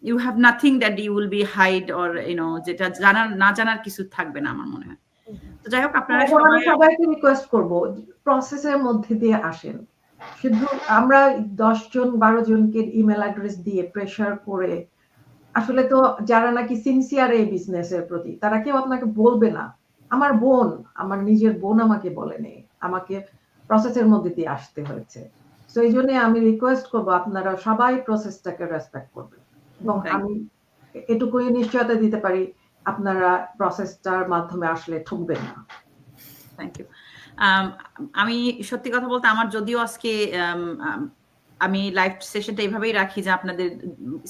you have nothing that you will be hide or যেটা জানার না জানার কিছু থাকবে না আমার মনে হয়। তো যাই হোক, আপনারা সবাইকে রিকোয়েস্ট করব প্রসেসের মধ্যে দিয়ে আসেন। শুধু আমরা 10 জন 12 জনকে ইমেল অ্যাড্রেস দিয়ে প্রেসার করে, আসলে তো যারা নাকি সিনসিয়ার এই বিজনেসের প্রতি, তারা কেউ আপনাকে বলবে না। আমার বোন, আমার নিজের বোন আমাকে বলেনি, আমাকে প্রসেসের মধ্যে দিয়ে আসতে হয়েছে। তো এই জন্য আমি রিকোয়েস্ট করবো আপনারা সবাই প্রসেসটাকে রেসপেক্ট করবেন, এবং আমি এটুকুই নিশ্চয়তা দিতে পারি আপনারা প্রসেসটার মাধ্যমে আসলে ঠকবেন না। Thank you. আমি সত্যি কথা বলতে, আমার যদিও আজকে আমি লাইভ সেশনটা এইভাবেই রাখি যে আপনাদের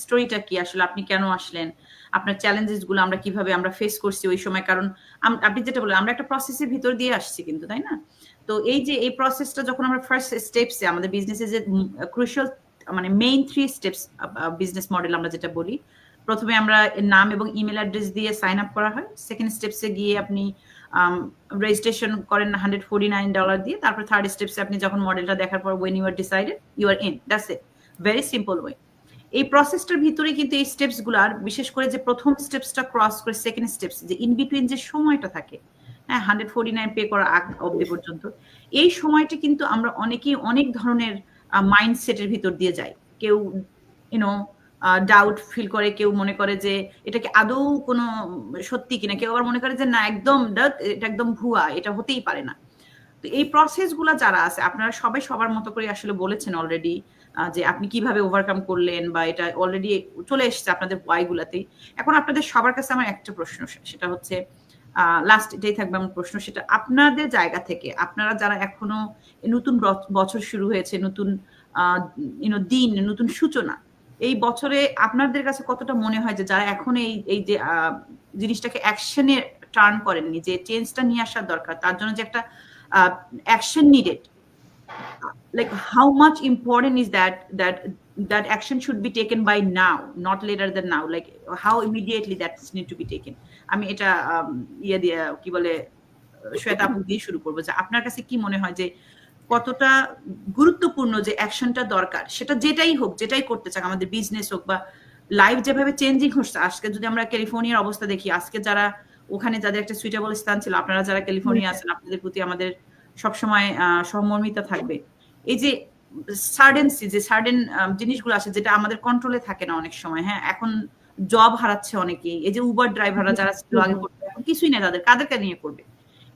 স্টোরিটা কি, আসলে আপনি কেন আসলেন, আপনার চ্যালেঞ্জেস গুলো আমরা কিভাবে আমরা ফেস করছি ওই সময়। কারণ আপনি যেটা বললেন, আমরা একটা প্রসেসের ভিতর দিয়ে আসছি কিন্তু, তাই না? তো এই যে এই প্রসেসটা যখন আমরা ফার্স্ট স্টেপসে আমাদের বিজনেসে যে ক্রুশিয়াল মানে মেইন 3 স্টেপস বিজনেস মডেল আমরা যেটা বলি, প্রথমে আমরা নাম এবং ইমেল অ্যাড্রেস দিয়ে সাইন আপ করা হয়। সেকেন্ড স্টেপসে গিয়ে আপনি রেজিস্ট্রেশন করেন $149 দিয়ে। তারপর থার্ড স্টেপসে আপনি যখন মডেলটা দেখার পর when you are decided you are in, that's it, very simple way। এই প্রসেসটার ভিতরে কিন্তু এই স্টেপস গুলো, আর বিশেষ করে যে প্রথম স্টেপসটা ক্রস করে সেকেন্ড স্টেপস, যে ইন বিটুইন যে সময়টা থাকে, হ্যাঁ, 149 পে করা আগ অবধি পর্যন্ত, এই সময়টা কিন্তু আমরা অনেকেই অনেক ধরনের মাইন্ডসেটের ভিতর দিয়ে যাই। কেউ ডাউট ফিল করে, কেউ মনে করে যে এটা কি আদৌ কোনো সত্যি কিনা, কেউ আবার মনে করে যে না একদম এটা একদম ভুয়া, এটা হতেই পারে না। তো এই প্রসেসগুলো যারা আছে, আপনারা সবাই সবার মতো করে আসলে বলেছেন অলরেডি যে আপনি কিভাবে ওভারকাম করলেন, বা এটা অলরেডি চলে এসেছে আপনাদের ওয়াইগুলাতেই। এখন আপনাদের সবার কাছে আমার একটা প্রশ্ন, সেটা হচ্ছে লাস্ট এটাই থাকবে আমার প্রশ্ন, সেটা আপনাদের জায়গা থেকে, আপনারা যারা এখনো নতুন বছর শুরু হয়েছে, নতুন দিন, নতুন সূচনা, এই বছরে আপনাদের কাছে কতটা মনে হয় যে যারা এখন এই যে জিনিসটাকে অ্যাকশনে টার্ন করেননি, যে চেঞ্জটা নিয়ে আসার দরকার, তার জন্য যে একটা action needed, like how much important is that action should be taken by now, not later than now, like how immediately that need to be taken? আমি এটা দিয়ে কি বলে শ্বেতা আপু দিয়ে শুরু করবো, যে আপনার কাছে কি মনে হয় যে কতটা গুরুত্বপূর্ণ যে অ্যাকশনটা দরকার, সেটা যেটাই হোক, যেটাই করতে চান, আমাদের বিজনেস হোক বা লাইফ যেভাবে চেঞ্জিং হচ্ছে। আজকে যদি আমরা ক্যালিফোর্নিয়ার অবস্থা দেখি, আজকে যারা ওখানে যাদের একটা সুইটেবল স্থান ছিল, আপনারা যারা ক্যালিফোর্নিয়া আছেন, আপনাদের প্রতি আমাদের সবসময় সহমর্মিতা থাকবে। এই যে সার্ডেন্সি, যে সার্ডেন জিনিসগুলো আছে যেটা আমাদের কন্ট্রোলে থাকে না অনেক সময়, হ্যাঁ, এখন জব হারাচ্ছে অনেকেই, এই যে উবার ড্রাইভাররা যারা ছিল আগে করতে, এখন কিছুই নেই তাদের, কাদেরকে নিয়ে করবে?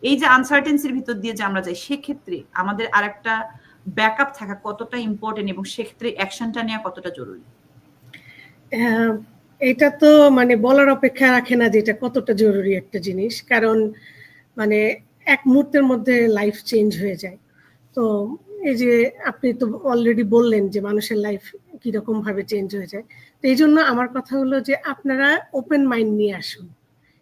এই যে আনসার্টেন্সির ভিতর দিয়ে যে আমরা যাই, সেক্ষেত্রে আমাদের আরেকটা ব্যাকআপ থাকা কতটা ইম্পর্টেন্ট এবং সেক্ষেত্রে অ্যাকশনটা নেওয়া কতটা জরুরি? এটা তো মানে বলার অপেক্ষা রাখে না যে এটা কতটা জরুরি একটা জিনিস, কারণ মানে এক মুহূর্তের মধ্যে লাইফ চেঞ্জ হয়ে যায়। তো এই যে আপনি তো অলরেডি বললেন যে মানুষের লাইফ কিরকম ভাবে চেঞ্জ হয়ে যায়, তো এই জন্য আমার কথা হলো যে আপনারা ওপেন মাইন্ড নিয়ে আসুন।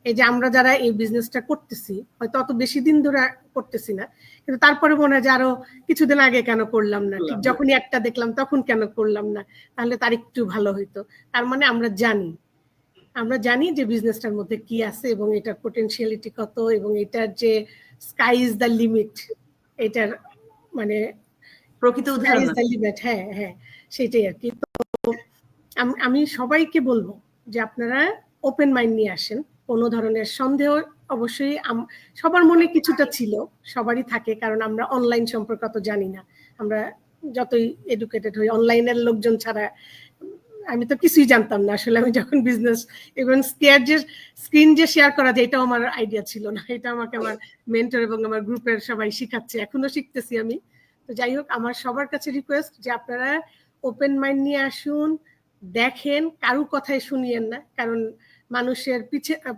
এই যে আমরা যারা এই বিজনেসটা করতেছি, হয়তো অত বেশি দিন ধরে করতেছি না, কিন্তু তারপরে মনে হয় যে আরো কিছুদিন আগে কেন করলাম না, ঠিক যখনই একটা দেখলাম তখন কেন করলাম না, তাহলে তার একটু ভালো হইতো। তার মানে আমরা জানি যে বিজনেসটার মধ্যে কি আছে এবং এটার পোটেনশিয়ালিটি কত, এবং এটার যে স্কাই ইজ দ্য লিমিট, এটার মানে প্রকৃত উদাহরণ। হ্যাঁ হ্যাঁ, সেটাই আর কি। তো আমি সবাইকে বলবো যে আপনারা ওপেন মাইন্ড নিয়ে আসেন। কোনো ধরনের সন্দেহ অবশ্যই সবার মনে কিছুটা ছিল, সবারই থাকে, কারণ আমরা অনলাইন সম্পর্কে অত জানি না। আমরা যতই এডুকেটেড হই, অনলাইনের লোকজন ছাড়া আমি তো কিছুই জানতাম না আসলে। আমি যখন বিজনেস এবং স্ক্রিন যে শেয়ার করা যায়, এটাও আমার আইডিয়া ছিল না। এটা আমাকে আমার মেন্টর এবং আমার গ্রুপের সবাই শিখাচ্ছে, এখনো শিখতেছি আমি। তো যাই হোক, আমার সবার কাছে রিকোয়েস্ট যে আপনারা ওপেন মাইন্ড নিয়ে আসুন, দেখেন, কারু কথায় শুনিয়েন না, কারণ মানুষের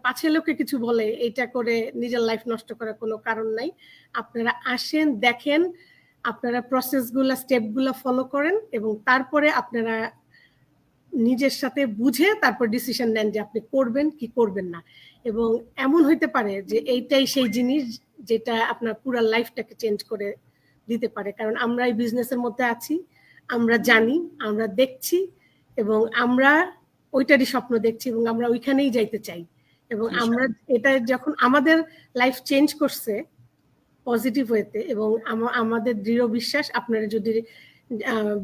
পাছে লোকে কিছু বলে এটা করে নিজের লাইফ নষ্ট করার কোনো কারণ নাই। আপনারা আসেন, দেখেন, আপনারা প্রসেসগুলা, স্টেপগুলা ফলো করেন এবং তারপরে আপনারা নিজের সাথে বুঝে তারপর ডিসিশন নেন যে আপনি করবেন কি করবেন না। এবং এমন হইতে পারে যে এইটাই সেই জিনিস যেটা আপনার পুরো লাইফটাকে চেঞ্জ করে দিতে পারে, কারণ আমরা এই বিজনেসের মধ্যে আছি, আমরা জানি, আমরা দেখছি এবং আমরা ওইটারই স্বপ্ন দেখছি এবং আমরা ওইখানেই যাইতে চাই। এবং আমরা এটা যখন আমাদের লাইফ চেঞ্জ করছে পজিটিভ ওয়েতে, এবং আমাদের দৃঢ় বিশ্বাস আপনারা যদি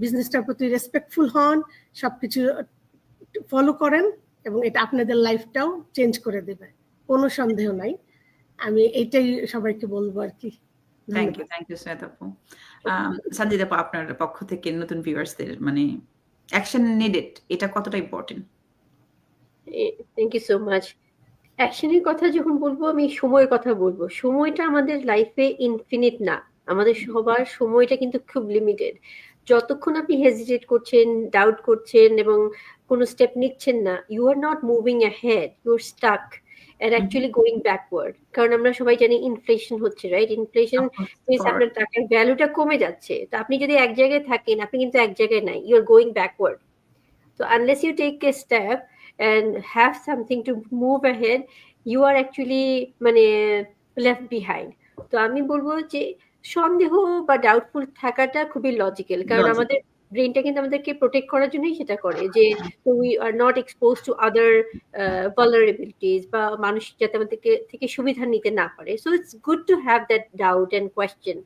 বিজনেসটার প্রতি রেসপেক্টফুল হন, সবকিছু ফলো করেন, এবং এটা আপনাদের লাইফটাও চেঞ্জ করে দেবে, কোনো সন্দেহ নাই। আমি এইটাই সবাইকে বলবো আর কি। থ্যাংক ইউ শ্বেতা আপু। সঞ্জিতা আপু, আপনার পক্ষ থেকে নতুন ভিউয়ার্সদের মানে অ্যাকশন নিডেড, এটা কতটা important? Thank you so much. অ্যাকশনের কথা যখন বলবো, আমি সময়ের কথা বলবো। সময়টা আমাদের লাইফে ইনফিনিট না, আমাদের সবার সময়টা কিন্তু খুব লিমিটেড। যতক্ষণ আপনি হেজিটেট করছেন, ডাউট করছেন এবং কোনো স্টেপ নিচ্ছেন না, you are not moving ahead, you are stuck and actually going backward. কারণ আমরা সবাই জানি ইনফ্লেশন হচ্ছে, রাইট? ইনফ্লেশন মিন্স আপনার টাকার ভ্যালুটা কমে যাচ্ছে। তো আপনি যদি এক জায়গায় থাকেন, আপনি কিন্তু এক জায়গায় নাই, you are going backward. So unless you take a step and have something to move ahead, you are actually মানে left behind. তো আমি বলবো যে সন্দেহ বা ডাউটফুল থাকাটা খুবই লজিক্যাল, কারণ আমাদের ব্রেনটা কিন্তু আমাদেরকে প্রোটেক্ট করার জন্যই সেটা করে, যে we are not expose to other vulnerabilities, বা মানুষ যাতে আমাদেরকে থেকে সুবিধা নিতে না পারে। So it's good to have that doubt and question,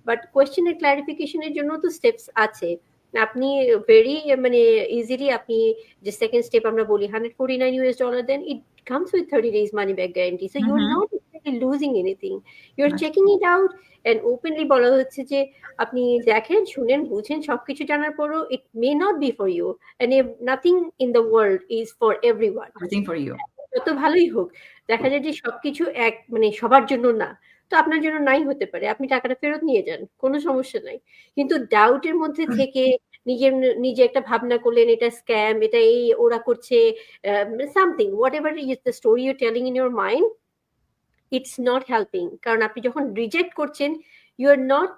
but কোয়েশ্চেনের ক্লারিফিকেশনের জন্য তো স্টেপস আছে। আপনি ভেরি মানে ইজিলি আপনি যে সেকেন্ড স্টেপ আমরা বলি $149, দেন ইট comes with 30 days money back guarantee. So you're not exactly losing anything. You're checking it out and openly বলা হচ্ছে যে আপনি দেখেন, শুনেন, বুঝেন, সবকিছু জানার পরও it may not be for you, and nothing in the world is for everyone. Everything for you. যত ভালোই হোক, দেখা যায় যে সবকিছু এক মানে সবার জন্য না, তো আপনার জন্য নাই হতে পারে, আপনি টাকাটা ফেরত নিয়ে যান, কোনো সমস্যা নাই। কিন্তু ডাউটের মধ্যে থেকে নিজে একটা ভাবনা করলেন, এটা স্ক্যাম, এটা এই ওরা করছে, something whatever is the story you telling in your mind, it's not helping. কারণ আপনি যখন রিজেক্ট করছেন, you are not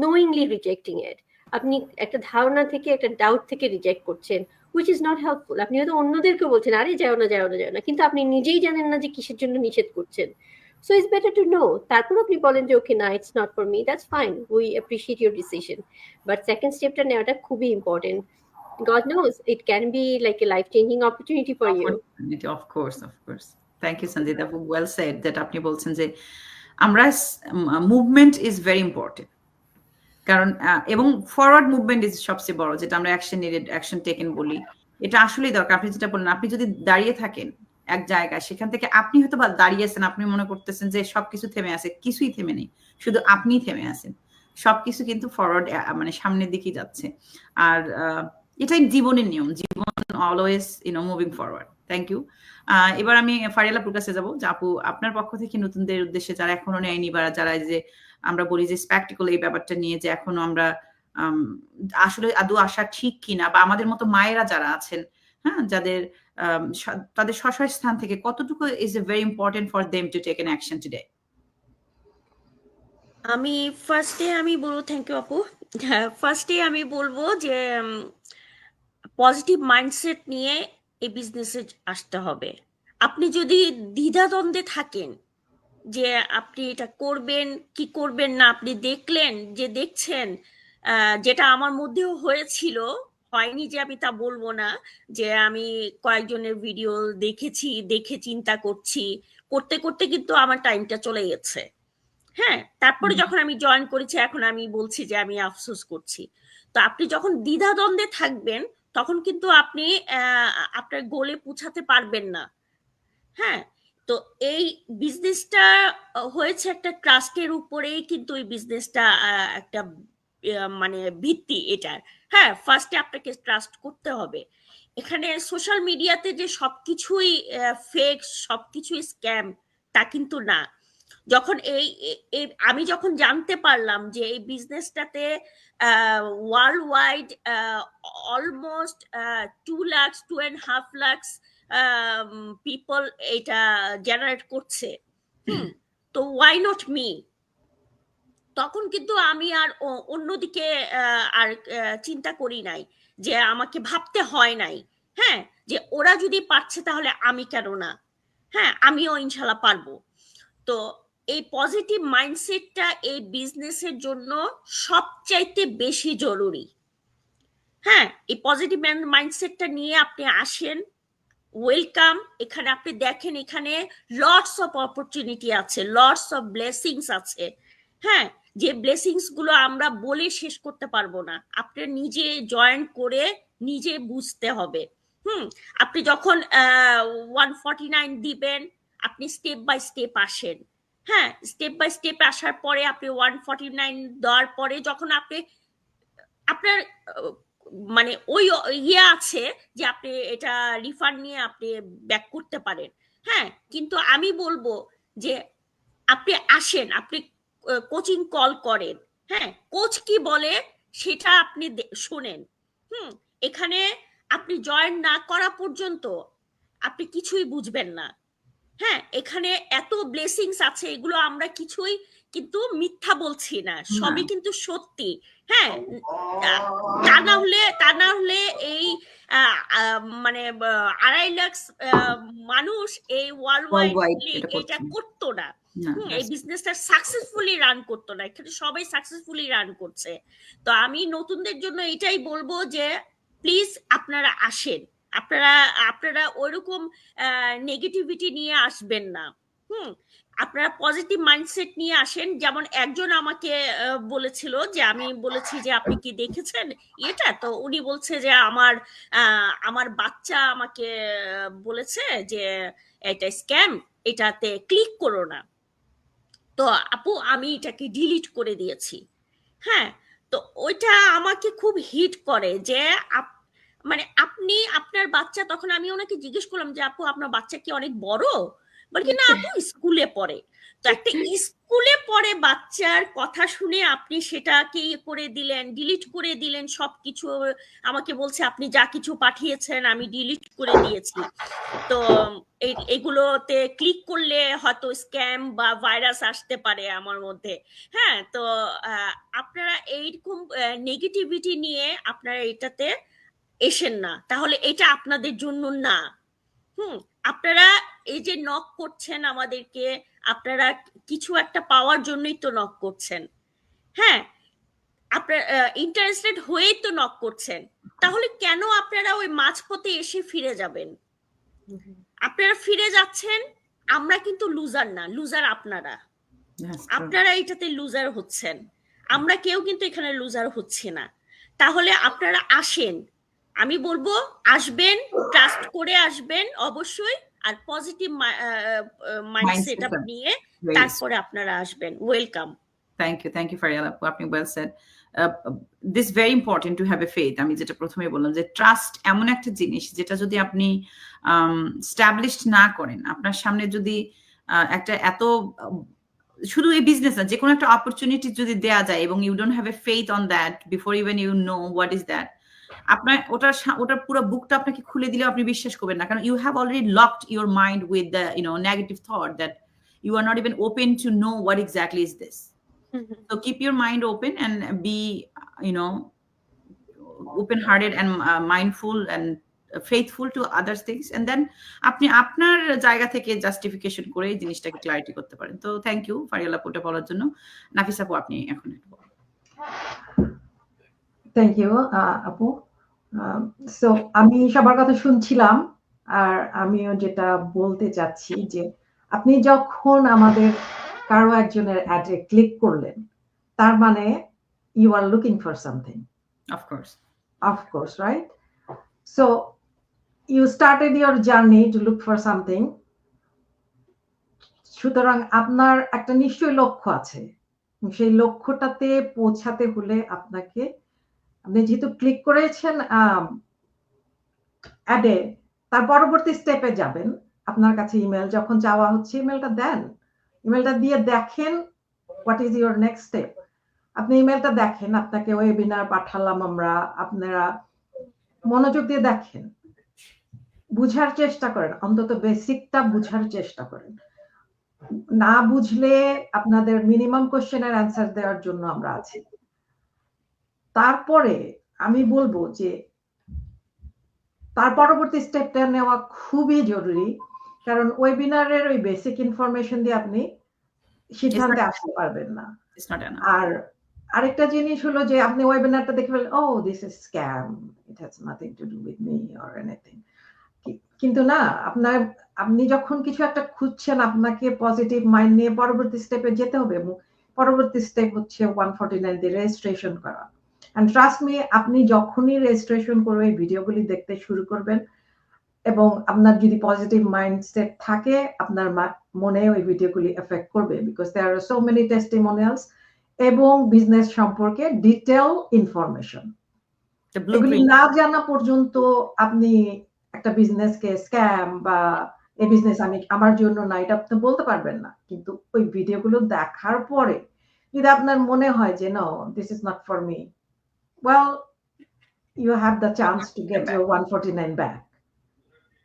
knowingly rejecting it, আপনি একটা ধারণা থেকে, একটা ডাউট থেকে রিজেক্ট করছেন, which is not helpful. আপনি হয়তো অন্যদেরকে বলছেন আরে যাও না, কিন্তু আপনি নিজেই জানেন না যে কিসের জন্য নিষেধ করছেন। So it's better to know. তারপর আপনি বলেন যে ওকে না, it's not for me, that's fine, we appreciate your decision, but second stepটা নেওয়াটা খুবই important. God knows it can be like a life-changing opportunity for you. Of course. Thank you, Sanjita. Well said that আপনি বলছেন যে আমরা মুভমেন্ট ইজ ভেরি ইম্পর্টেন্ট, কারণ এবং ফরওয়ার্ড মুভমেন্ট ইজ সবচেয়ে বড়, যেটা আমরা অ্যাকশন নিডেড, অ্যাকশন টেকেন বলি। এটা আসলেই দরকার। আপনি যেটা বললেন, আপনি যদি দাঁড়িয়ে থাকেন এক জায়গায়, সেখান থেকে আপনি হয়তো বা দাঁড়িয়েছেন, আপনি মনে করতেছেন যে সবকিছু থেমে আছে, কিছুই থেমে নেই, শুধু আপনিই থেমে আছেন। সবকিছু কিন্তু ফরওয়ার্ড, মানে সামনের দিকেই যাচ্ছে। আর এটাই জীবনের নিয়ম, জীবন always moving forward. Thank you. এবার আমি ফারিয়াল আপুর কাছে যাবো। যে আপু, আপনার পক্ষ থেকে নতুনদের উদ্দেশ্যে, যারা এখনো নেয়নি বা যারা যে আমরা বলি যে স্প্যাকটিক্যাল এই ব্যাপারটা নিয়ে যে এখনো আমরা আসলে আদৌ আসা ঠিক কিনা, বা আমাদের মতো মায়েরা যারা আছেন, হ্যাঁ, যাদের তাদের স্ব স্থান থেকে কতটুকু is a very important for them to take an action today? আমি ফার্স্টে আমি বলবো, থ্যাংক ইউ আপু। ফার্স্টে আমি বলবো যে পজিটিভ মাইন্ডসেট নিয়ে এই বিজনেসে আসতে হবে। আপনি যদি দ্বিধাদ্বন্দ্বে থাকেন যে আপনি এটা করবেন কি করবেন না, আপনি দেখলেন যে দেখছেন, যেটা আমার মধ্যেও হয়েছিল, হয়নি যে আমি তা বলবো না, যে আমি কয়েকজনের ভিডিও দেখেছি, দেখে চিন্তা করছি, করতে করতে কিন্তু আমার টাইমটা চলে গেছে। হ্যাঁ, তারপরে যখন আমি জয়েন করেছি, এখন আমি বলছি যে আমি আফসোস করছি। তো আপনি যখন দ্বিধাদ্বন্দ্বে থাকবেন, তখন কিন্তু আপনি আপনার গোলে পৌঁছাতে পারবেন না। হ্যাঁ, তো এই বিজনেসটা হয়েছে একটা ট্রাস্টের উপরেই, কিন্তু এই বিজনেসটা একটা মানে ভিত্তি এটার। হ্যাঁ, ফার্স্টে আপনাকে ট্রাস্ট করতে হবে। এখানে সোশ্যাল মিডিয়াতে যে সবকিছুই ফেক, সবকিছুই স্ক্যাম, তা কিন্তু না। যখন আমি যখন জানতে পারলাম যে এই বিজনেসটাতে world wide almost 2.5 lakh people এটা জেনারেট করছে, তো ওয়াই নট মি, তখন কিন্তু আমি আর অন্যদিকে আর চিন্তা করি নাই, যে আমাকে ভাবতে হয় নাই। হ্যাঁ, যে ওরা যদি পারছে তাহলে আমি কেন না, হ্যাঁ আমিও ইনশাল্লাহ পারবো। তো এই পজিটিভ মাইন্ডসেটটা এই বিজনেসের জন্য সবচাইতে বেশি জরুরি। হ্যাঁ, এই পজিটিভ মাইন্ডসেটটা নিয়ে আপনি আসেন, ওয়েলকাম। এখানে আপনি দেখেন, এখানে লটস অফ অপরচুনিটি আছে, লটস অফ ব্লেসিংস আছে। হ্যাঁ, যে ব্লেসিংস গুলো আমরা বলে শেষ করতে পারবো না, আপনি নিজে জয়েন করে নিজে বুঝতে হবে। আপনি যখন 149 দিবেন, আপনি স্টেপ বাই স্টেপ আসেন। হ্যাঁ, স্টেপ বাই স্টেপ আসার পরে আপনি 149 দেওয়ার পরে যখন আপনি আপনার মানে ওই ইয়ে আছে যে আপনি এটা রিফান্ড নিয়ে আপনি ব্যাক করতে পারেন। হ্যাঁ, কিন্তু আমি বলবো যে আপনি আসেন, আপনি কোচিং কল করেন। হ্যাঁ, কোচ কি বলে সেটা আপনি শোনেন। এখানে আপনি জয়েন না করা পর্যন্ত আপনি কিছুই বুঝবেন না। হ্যাঁ, এখানে এত ব্লেসিংস আছে, এগুলো আমরা কিছুই কিন্তু মিথ্যা বলছি না, সবই কিন্তু সত্যি। হ্যাঁ, তা না হলে এই মানে 2.5 লাখ মানুষ এই ওয়ার্ল্ড ওয়াইড এটা করতো না, এই বিজনেসটা সাকসেসফুলি রান করতো না। এখানে সবাই সাকসেসফুলি রান করছে। তো আমি নতুনদের জন্য এটাই বলবো যে প্লিজ আপনারা আসেন, আপনারা ওইরকম নেগেটিভিটি নিয়ে আসবেন না। আপনারা পজিটিভ মাইন্ডসেট নিয়ে আসেন। যেমন একজন আমাকে বলেছিল যে, আমি বলেছি যে আপনি কি দেখেছেন এটা, তো উনি বলছে যে আমার বাচ্চা আমাকে বলেছে যে এটা স্ক্যাম, এটাতে ক্লিক করো না। তো আপু আমি এটাকে ডিলিট করে দিয়েছি। হ্যাঁ, তো ওইটা আমাকে খুব হিট করে যে মানে আপনি আপনার বাচ্চা, তখন আমি ওনাকে জিজ্ঞেস করলাম যে আপু আপনার বাচ্চা কি অনেক বড়? বলে কি না আপু স্কুলে পড়ে। তো একটা স্কুলে পড়ে বাচ্চার কথা শুনে আপনি সেটাকে করে দিলেন, ডিলিট করে দিলেন সবকিছু। আমাকে বলছে আপনি যা কিছু পাঠিয়েছেন আমি ডিলিট করে দিয়েছি, তো এগুলোতে ক্লিক করলে হয়তো স্ক্যাম বা ভাইরাস আসতে পারে আমার মধ্যে। হ্যাঁ, তো আপনারা এইরকম নেগেটিভিটি নিয়ে আপনারা এটাতে এসেন না, তাহলে এটা আপনাদের জন্য না। আপনারা এই যে নক করছেন আমাদেরকে, আপনারা কিছু একটা পাওয়ার জন্যই তো নক করছেন। হ্যাঁ, আপনারা ইন্টারেস্টেড হয়েই তো নক করছেন, তাহলে কেন আপনারা ওই মাঝপথে এসে ফিরে যাবেন? আপনারা ফিরে যাচ্ছেন, আমরা কিন্তু লুজার না, লুজার আপনারা। আপনারা এটাতে লুজার হচ্ছেন, আমরা কেউ কিন্তু এখানে লুজার হচ্ছি না। তাহলে আপনারা আসেন, আমি বলবো আসবেন, ট্রাস্ট করে আসবেন অবশ্যই। আর পজিটিভ মাইন্ডসেট আপ নিয়ে তারপরে আপনারা আসবেন। ওয়েলকাম। থ্যাংক ইউ ফারিয়ালা আপু, আপনি well said. This very important to have a faith. আমি যেটা প্রথমে বললাম যে ট্রাস্ট এমন একটা জিনিস যেটা যদি আপনি স্ট্যাবলিশড না করেন, আপনার সামনে যদি একটা এত শুধু এই বিজনেস না, যে কোনো একটা অপরচুনিটি যদি দেয়া যায় এবং you don't have a faith on that before even you know what is that, আপনার ওটার পুরো বুকটা আপনাকে খুলে দিলেও আপনি বিশ্বাস করবেন না, কারণ you have already locked your mind with the negative thought that you are not even open to know what exactly is this. So keep your mind open and be open hearted and mindful and faithful to other things, and then আপনি আপনার জায়গা থেকে জাস্টিফিকেশন করে এই জিনিসটাকে ক্লারিটি করতে পারেন। তো থ্যাংক ইউ ফারিয়ালা আপুটা বলার জন্য। নাফিসা আপু আপনি এখন একটু বলুন। থ্যাংক ইউ আপু। সো আমি সবার কথা শুনছিলাম, আর আমিও যেটা বলতে চাচ্ছি যে আপনি যখন আমাদের কারো একজনের অ্যাডে ক্লিক করলেন, তার মানে you are looking for something. Of course, right? So you started your journey to look for something. সুতরাং আপনার একটা নিশ্চয়ই লক্ষ্য আছে, সেই লক্ষ্যটাতে পৌঁছাতে হলে আপনি যেহেতু ক্লিক করেছেন অ্যাডে, তার পরবর্তী স্টেপে যাবেন। আপনার কাছে ইমেল যখন চাওয়া হচ্ছে, ইমেলটা দেন, ইমেলটা দিয়ে দেখেন what is your next step. আপনি ইমেলটা দেখেন, আপনাকে ওয়েবিনার পাঠালাম আমরা, আপনারা মনোযোগ দিয়ে দেখেন, বুঝার চেষ্টা করেন, অন্তত বেসিকটা বুঝার চেষ্টা করেন। না বুঝলে আপনাদের মিনিমাম কোশ্চেনের অ্যান্সার দেওয়ার জন্য আমরা আছি। তারপরে আমি বলবো যে তার পরবর্তী স্টেপটা নেওয়া খুবই জরুরি, কারণ ওয়েবিনারের ওই বেসিক ইনফরমেশন দিয়ে আপনি সিদ্ধান্তে আসতে পারবেন না। আর আরেকটা জিনিস হলো যে আপনি ওয়েবিনারটা দেখে ফেললেন, oh this is scam, it has nothing to do with me or anything. কিন্তু না, আপনি যখন কিছু একটা খুঁজছেন, আপনাকে পজিটিভ মাইন্ড নিয়ে পরবর্তী স্টেপে যেতে হবে। এবং পরবর্তী স্টেপ হচ্ছে 149 দিয়ে রেজিস্ট্রেশন করা। এন্ড ট্রাস্ট মি, আপনি যখনই রেজিস্ট্রেশন করে এই ভিডিওগুলি দেখতে শুরু করবেন এবং আপনার যদি পজিটিভ মাইন্ডসেট থাকে, আপনার মনে ওই ভিডিওগুলি এফেক্ট করবে, because there are so many testimonials এবং বিজনেস সম্পর্কে ডিটেল ইনফরমেশন। এগুলি না জানা পর্যন্ত আপনি একটা বিজনেসকে স্ক্যাম বা এই বিজনেস আমার জন্য না, এটা আপনি বলতে পারবেন না। কিন্তু ওই ভিডিওগুলো দেখার পরে যদি আপনার মনে হয় যে no, this is not for me, well you have the chance to get your 149 back.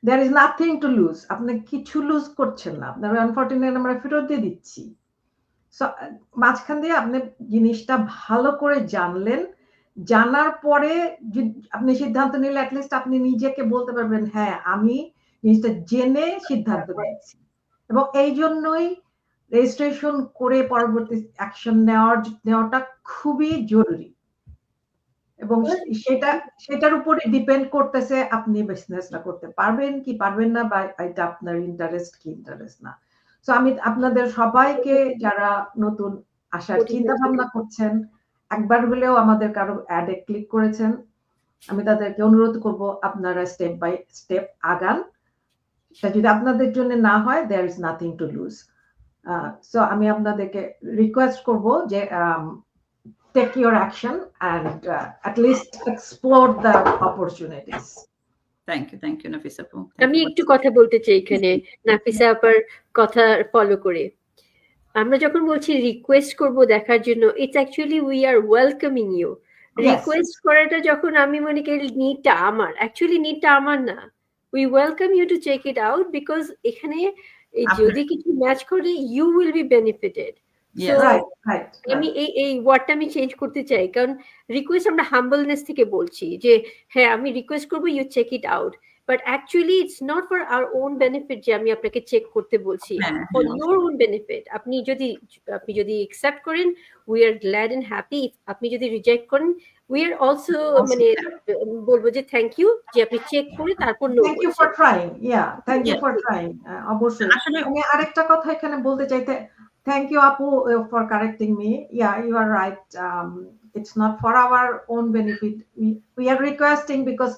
There is nothing to lose. আপনি কিছু লুজ করছেন না, আপনার 149 আমরা ফেরত দিয়ে দিচ্ছি। মাঝখান দিয়ে আপনি জিনিসটা ভালো করে জানলেন, জানার পরে আপনি সিদ্ধান্ত নিলে অ্যাটলিস্ট আপনি নিজেকে বলতে পারবেন, হ্যাঁ আমি জিনিসটা জেনে সিদ্ধান্ত নিয়েছি। এবং এই জন্যই রেজিস্ট্রেশন করে পরবর্তী অ্যাকশন নেওয়াটা খুবই জরুরি। এবং সেটার উপরে ডিপেন্ড করতেছে আপনি বিজনেসটা করতে পারবেন কি পারবেন না, বা এটা আপনার ইন্টারেস্ট কি ইন্টারেস্ট না। সো আমি আপনাদের সবাইকে, যারা নতুন আসার চিন্তা ভাবনা করছেন, একবার হলেও আমাদের কারো অ্যাডে ক্লিক করেছেন, আমি তাদেরকে অনুরোধ করব আপনারা স্টেপ বাই স্টেপ আগান। সেটা যদি আপনাদের জন্য না হয়, there is nothing to lose. So আমি আপনাদেরকে রিকোয়েস্ট করব যে take your action and at least explore the opportunities. Thank you Nafisa আপু। আমি একটু কথা বলতে চাই এখানে নাফিসা আপার কথা ফলো করে। আমরা যখন বলছি রিকোয়েস্ট করব দেখার জন্য, it's actually we are welcoming you. Request করাটা যখন আমি মনে করি নিডটা আমার, অ্যাকচুয়ালি নিডটা আমার না। We welcome you to check it out, because এখানে যদি কিছু ম্যাচ করে, ইউ উইল বি বেনিফিটেড। আমি এই ওয়ার্ডটা আমি চেঞ্জ করতে চাই, কারণ রিকোয়েস্ট আমরা হাম্বলনেস থেকে বলছি যে হ্যাঁ আমি রিকোয়েস্ট করবো, you check it out, but actually it's not for our own benefit যে আমি আপনাকে চেক করতে বলছি, ফর ইউর ওন বেনিফিট। আপনি যদি অ্যাকসেপ্ট করেন, we are glad and happy. আপনি যদি রিজেক্ট করেন, উই আর অলসো মানে বলবো যে থ্যাংক ইউ যে আপনি চেক করে তারপর no. Thank you for trying. Thank you for trying. অবশ্যই আমি আরেকটা কথা এখানে বলতে চাইতে, thank you Apu for correcting me. Yeah, you are right. It's not for our own benefit. We are requesting because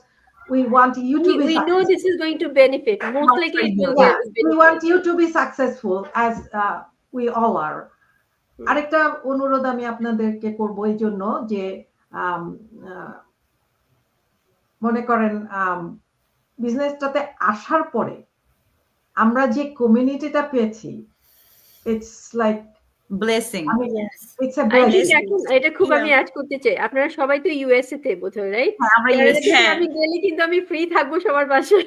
we want you to be We know successful. this is going to benefit. Most likely it will Yeah, benefit. we want you to be successful as we all are. আরেকটা অনুরোধ আমি আপনাদেরকে করব এই জন্য যে মনে করেন বিজনেসটাতে আসার পরে আমরা যে কমিউনিটিটা পেয়েছি, it's like blessing. It's a blessing. এটা খুব আমি অ্যাড করতে চাই, আপনারা সবাই তো ইউএসএ তে বোধহয়, রাইট? আমরা ইউএসএ, আমি গেলে কিন্তু আমি ফ্রি থাকবো সবার বাসায়।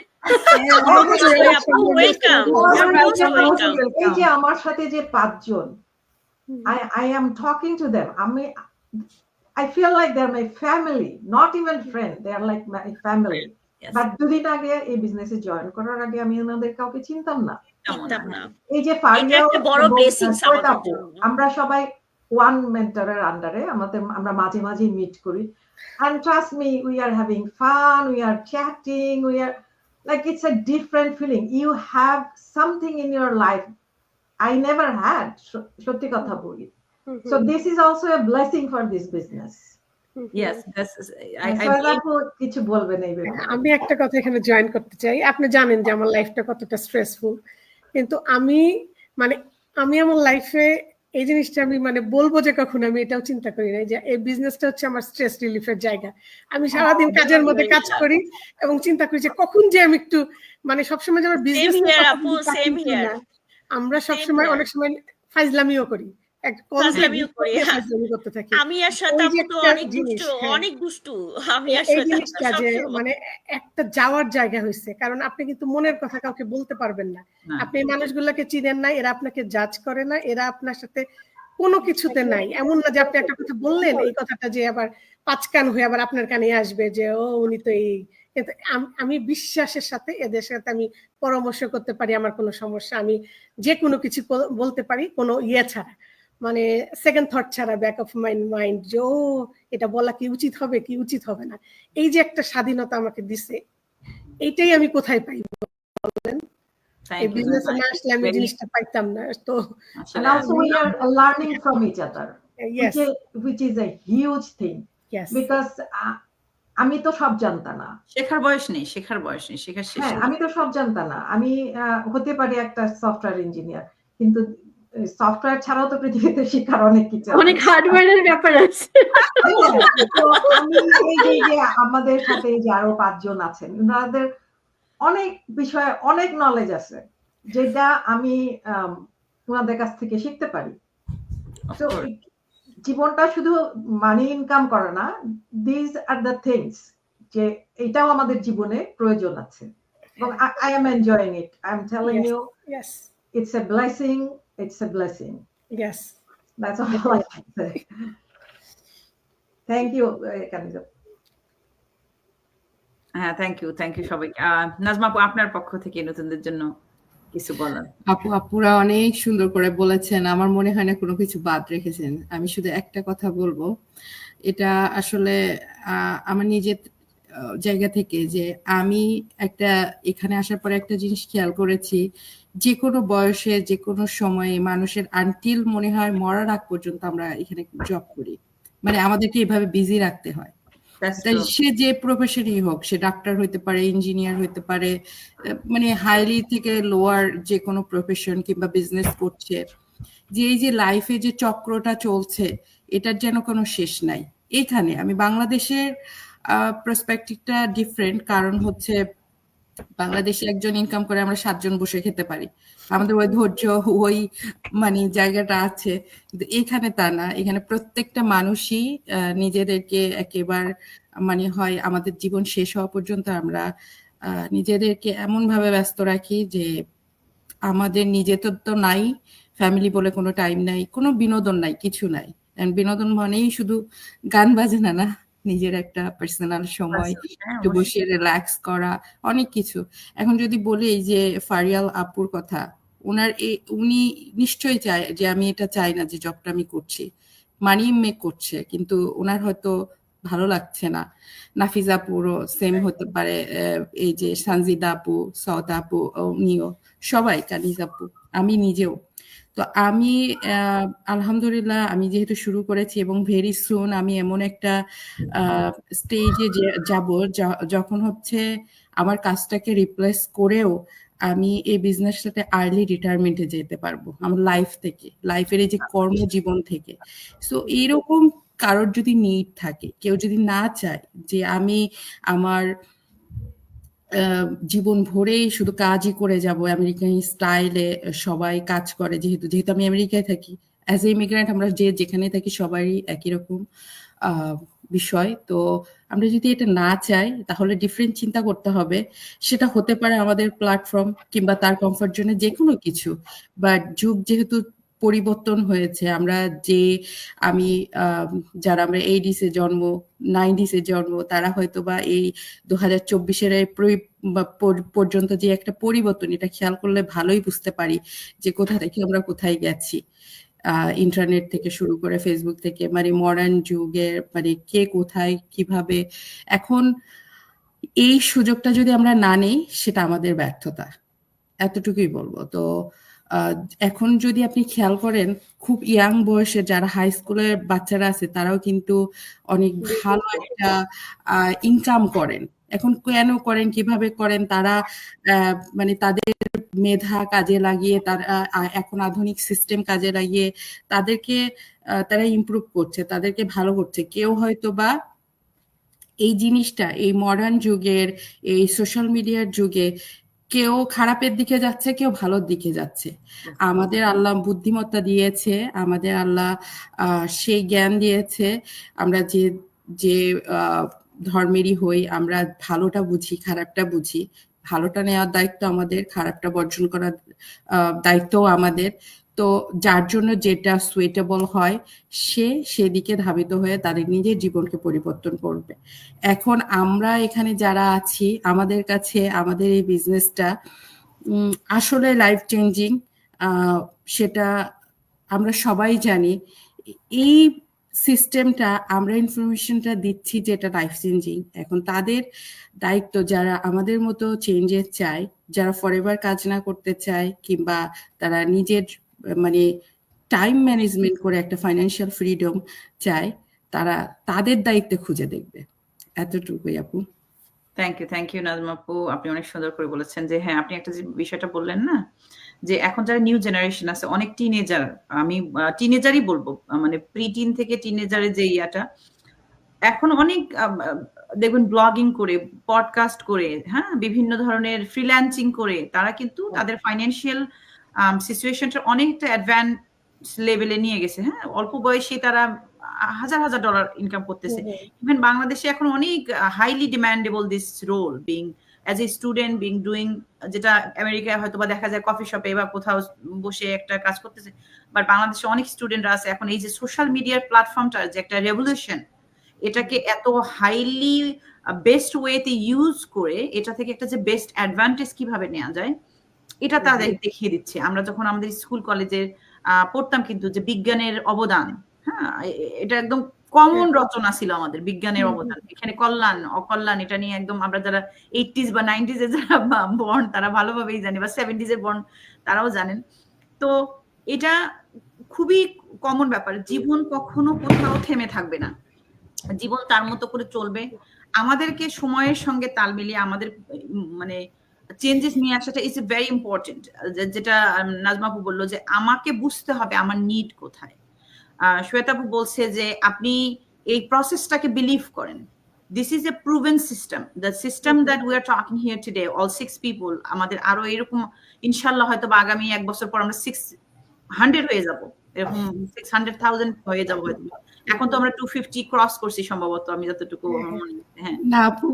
এই যে আমার সাথে যে 5 জন, I am talking to them. I feel like they're my family, not even friend. They are like my family. But দুদিন আগে এই বিজনেসে জয়েন করার আগে আমি ওনাদের কাউকে চিনতাম না। এই যে আমরা সবাই ওয়ান মেন্টরের আন্ডারে আমরা মাঝে মাঝে মিট করি, and trust me, we are having fun, we are chatting, we are like, it's a different feeling. You have something in your life I never had, সত্যি কথা বলি। So this is also a blessing for this business. Yes, কিছু বলবেন এই ব্যাপারে? আমি একটা কথা এখানে জয়েন করতে চাই। আপনি জানেন যে আমার লাইফটা কতটা স্ট্রেসফুল, কিন্তু আমি আমার লাইফে এই জিনিসটা আমি বলবো যে কখন আমি এটাও চিন্তা করি না যে এই বিজনেসটা হচ্ছে আমার স্ট্রেস রিলিফের জায়গা। আমি সারাদিন কাজের মধ্যে কাজ করি এবং চিন্তা করি যে কখন যে আমি একটু সবসময় যে আমার বিজনেস, আমরা সবসময় অনেক সময় ফাইজলামিও করি, একটা যাওয়ার জায়গা হয়েছে, কারণ আপনি কিন্তু মনের কথা কাউকে বলতে পারবেন না। আপনি মানুষগুলোকে চিনেন না, এরা আপনাকে জাজ করে না, এরা আপনার সাথে কোনো কিছুতে নাই। এমন না যে আপনি একটা কথা বললেন, এই কথাটা যে আবার 5 কান হয়ে আবার আপনার কানে আসবে যে ও উনি তো এই। কিন্তু আমি বিশ্বাসের সাথে এদের সাথে আমি পরামর্শ করতে পারি, আমার কোনো সমস্যা, আমি যে কোনো কিছু বলতে পারি কোনো ছাড়া, সেকেন্ড থট ছাড়া, ব্যাক অফ মাইন্ড যে ও এটা বলা কি উচিত হবে কি উচিত হবে না। এই যে একটা স্বাধীনতা আমাকে দিছে, এইটাই আমি কোথায় পাই বলেন? এই বিজনেসে না আসলে আমি জিনিসটা পাইতাম না। তো and also we are learning from each other, yes, which is a huge thing. Yes, because আমি তো সব জানতাম না, শেখার বয়স নেই, শেখার শেষ। আমি তো সব জানতাম না। আমি হতে পারি একটা সফটওয়্যার ইঞ্জিনিয়ার, কিন্তু সফটওয়্যার ছাড়াও তো পৃথিবীতে শেখার অনেক কিছু, অনেক হার্ডওয়্যারের ব্যাপার আছে। তো আমি এই যে আমাদের সাথে যে আরো 5 জন আছেন, ওনাদের অনেক বিষয়ে অনেক নলেজ আছে যেটা আমি ওনাদের কাছ থেকে শিখতে পারি। তো জীবনটা শুধু মানি ইনকাম করে না, দিস আর দ্য থিংস যে এটাও আমাদের জীবনে প্রয়োজন আছে, এবং I am enjoying it. I am telling you, it's a blessing, it's a blessing. Yes, that's all I can say. Thank you, Kaniza. হ্যাঁ, থ্যাংক ইউ সবাই। নাজমা আপু, আপনার পক্ষ থেকে নতুনদের জন্য কিছু বলার? আপুরা অনেক সুন্দর করে বলেছেন, আমার মনে হয় না কোনো কিছু বাদ রেখেছেন। আমি শুধু একটা কথা বলবো, এটা আসলে আমার নিজের জায়গা থেকে, যে আমি এখানে আসার পরে একটা জিনিস খেয়াল করেছি, যে কোনো বয়সে যে কোনো সময়ে মানুষের আনটিল মনে হয় মরার আগ পর্যন্ত আমরা এখানে জব করি, আমাদেরকে এভাবে বিজি রাখতে হয়। সে যে প্রফেশনই হোক, সে ডাক্তার হইতে পারে, ইঞ্জিনিয়ার হইতে পারে, হাইলি থেকে লোয়ার যে কোনো প্রফেশন, কিংবা বিজনেস করছে, যে এই যে লাইফে যে চক্রটা চলছে, এটার যেন কোনো শেষ নাই। এখানে আমি বাংলাদেশের পার্সপেক্টিভটা ডিফারেন্ট, কারণ হচ্ছে বাংলাদেশে একজন ইনকাম করে আমরা 7 জন বসে খেতে পারি, আমাদের ওই ধৈর্য ওই জায়গাটা আছে। কিন্তু এখানে তা না, এখানে প্রত্যেকটা মানুষই নিজেদেরকে একেবারে হয় আমাদের জীবন শেষ হওয়া পর্যন্ত আমরা নিজেদেরকে এমন ভাবে ব্যস্ত রাখি যে আমাদের নিজেদের তো নাই, ফ্যামিলি বলে কোনো টাইম নাই, কোনো বিনোদন নাই, কিছু নাই। বিনোদন মানেই শুধু গান বাজনা না, নিজের একটা পার্সোনাল সময়, একটু বসে রিল্যাক্স করা, অনেক কিছু। এখন যদি বলি এই যে ফারিয়াল আপুর কথা, উনি নিশ্চয়ই চায় যে আমি এটা চাই না যে জবটা আমি করছি মানি মেক করছে, কিন্তু ওনার হয়তো ভালো লাগছে না। নাফিজা আপুরও সেম হতে পারে, এই যে সানজিদা আপু, সওদা আপু, উনিও সবাই, কানিজ আপু, আমি নিজেও। তো আমি আলহামদুলিল্লাহ আমি যেহেতু শুরু করেছি এবং ভেরি সুন আমি এমন একটা স্টেজে যাব যখন হচ্ছে আমার কাজটাকে রিপ্লেস করেও আমি এই বিজনেসটাতে আর্লি রিটায়ারমেন্টে যেতে পারবো আমার লাইফ থেকে, লাইফের এই যে কর্মজীবন থেকে। সো এইরকম কারোর যদি নিড থাকে, কেউ যদি না চায় যে আমি আমার জীবন ভরেই শুধু কাজই করে যাব আমেরিকান স্টাইলে, সবাই কাজ করে, যেহেতু আমি আমেরিকায় থাকি অ্যাজ এ ইমিগ্রেন্ট, আমরা যে যেখানে থাকি সবারই একই রকম বিষয়। তো আমরা যদি এটা না চাই তাহলে ডিফারেন্ট চিন্তা করতে হবে। সেটা হতে পারে আমাদের প্ল্যাটফর্ম কিংবা তার কমফর্ট জোনে যে কোনো কিছু, বাট যুগ যেহেতু পরিবর্তন হয়েছে, আমরা যে আমি যারা আমরা 80s এ জন্ম, 90s এ জন্ম, তারা হয়তো বা এই 2024-এর পর্যন্ত যে একটা পরিবর্তন, এটা খেয়াল করলে ভালোই বুঝতে পারি যে কোথা থেকে আমরা কোথায় গেছি। ইন্টারনেট থেকে শুরু করে ফেসবুক থেকে, মানে মডার্ন যুগের মানে কে কোথায় কিভাবে। এখন এই সুযোগটা যদি আমরা না নেই সেটা আমাদের ব্যর্থতা, এতটুকুই বলবো। তো এখন যদি আপনি খেয়াল করেন খুব ইয়াং বয়সে যারা হাই স্কুলের বাচ্চারা আছে তারাও কিন্তু অনেক ভালো একটা ইনকাম করেন। এখন কেন করেন, কিভাবে করেন, তারা মানে তাদের মেধা কাজে লাগিয়ে, তারা এখন আধুনিক সিস্টেম কাজে লাগিয়ে তাদেরকে তারা ইমপ্রুভ করছে, তাদেরকে ভালো করছে। কেউ হয়তো বা এই জিনিসটা এই মডার্ন যুগের এই সোশ্যাল মিডিয়ার যুগে কেউ খারাপের দিকে যাচ্ছে, কেউ ভালোর দিকে যাচ্ছে। আমাদের আল্লাহ বুদ্ধিমত্তা দিয়েছে, আমাদের আল্লাহ সেই জ্ঞান দিয়েছে, আমরা যে যে ধর্মেরই হই আমরা ভালোটা বুঝি, খারাপটা বুঝি। ভালোটা নেওয়ার দায়িত্ব আমাদের, খারাপটা বর্জন করার দায়িত্বও আমাদের। তো যার জন্য যেটা সুইটেবল হয় সে সেদিকে ধাবিত হয়ে তাদের নিজের জীবনকে পরিবর্তন করবে। এখন আমরা এখানে যারা আছি, আমাদের কাছে আমাদের এই বিজনেসটা আসলে লাইফ চেঞ্জিং, সেটা আমরা সবাই জানি। এই সিস্টেমটা আমরা ইনফরমেশনটা দিচ্ছি যেটা লাইফ চেঞ্জিং। এখন তাদের দায়িত্ব, যারা আমাদের মতো চেঞ্জেস চায়, যারা ফরএভার কাজ না করতে চায় কিংবা তারা নিজের মানে টাইম ম্যানেজমেন্ট করে একটা ফাইন্যান্সিয়াল ফ্রিডম চায়, তারা তাদের দায়িত্বে খুঁজে দেখবে। এতটুকুই আপু। থ্যাংক ইউ নাজমা আপু, আপনি অনেক সুন্দর করে বলেছেন যে হ্যাঁ, আপনি একটা যে বিষয়টা বললেন না, যে এখন যারা নিউ জেনারেশন আছে, অনেক টিনেজার, আমি টিনেজারই বলবো, মানে প্রি টিন থেকে টিনেজারের যে ইয়াটা, এখন অনেক দেখবেন ব্লগিং করে, পডকাস্ট করে, হ্যাঁ, বিভিন্ন ধরনের ফ্রিল্যান্সিং করে তারা কিন্তু তাদের ফাইন্যান্সিয়াল সিচুয়েশনটা অনেকটা অ্যাডভান্স লেভেলে নিয়ে গেছে। হ্যাঁ, অল্প বয়সে তারা হাজার হাজার ডলার ইনকাম করতেছে। ইভেন বাংলাদেশে এখন অনেক highly demandable this role, being as a student, being doing, যেটা আমেরিকায় হয়তো বা দেখা যায় কফি শপে বা কোথাও বসে একটা কাজ করতেছে, বাট বাংলাদেশে অনেক স্টুডেন্টরা আছে এখন এই যে সোশ্যাল মিডিয়ার প্ল্যাটফর্মটা যে একটা রেভলিউশন, এটাকে এত হাইলি বেস্ট ওয়েতে ইউজ করে এটা থেকে একটা যে বেস্ট অ্যাডভান্টেজ কিভাবে নেওয়া যায় এটা তাদের দেখিয়ে দিচ্ছে। আমরা যখন আমাদের স্কুল কলেজে পড়তাম কিন্তু যে বিজ্ঞানের অবদান, হ্যাঁ, এটা একদম কমন রচনা ছিল আমাদের, বিজ্ঞানের অবদান। এখানে কল্যাণ অকল্যাণ এটা নিয়ে একদম আমরা যারা 80s বা 90s এর যারা বর্ন তারা ভালোভাবেই জানি, বা 70s এর বর্ন তারাও জানেন। তো এটা খুবই কমন ব্যাপার। জীবন কখনো কোথাও থেমে থাকবে না, জীবন তার মতো করে চলবে। আমাদেরকে সময়ের সঙ্গে তাল মিলিয়ে আমাদের মানে চেঞ্জেস নিয়ে আসাটা ইজ ভেরি ইম্পর্টেন্ট। যেটা নাজমাপু বললো যে আমাকে বুঝতে হবে আমার নিড কোথায়। শ্বেতাপু বলছে যে আপনি এই প্রসেসটাকে বিলিভ করেন। This is a proven system, the system that we are talking here today, all 6 people. আমাদের আরো এরকম ইনশাল্লাহ হয়তো বা আগামী 1 বছর পর আমরা 600 হয়ে যাব, এরকম 600,000 হয়ে যাবো হয়তো। এখন তো আমরা 250 ক্রস করছি সম্ভবত, আমি যতটুকু হ্যাঁ। না আপু,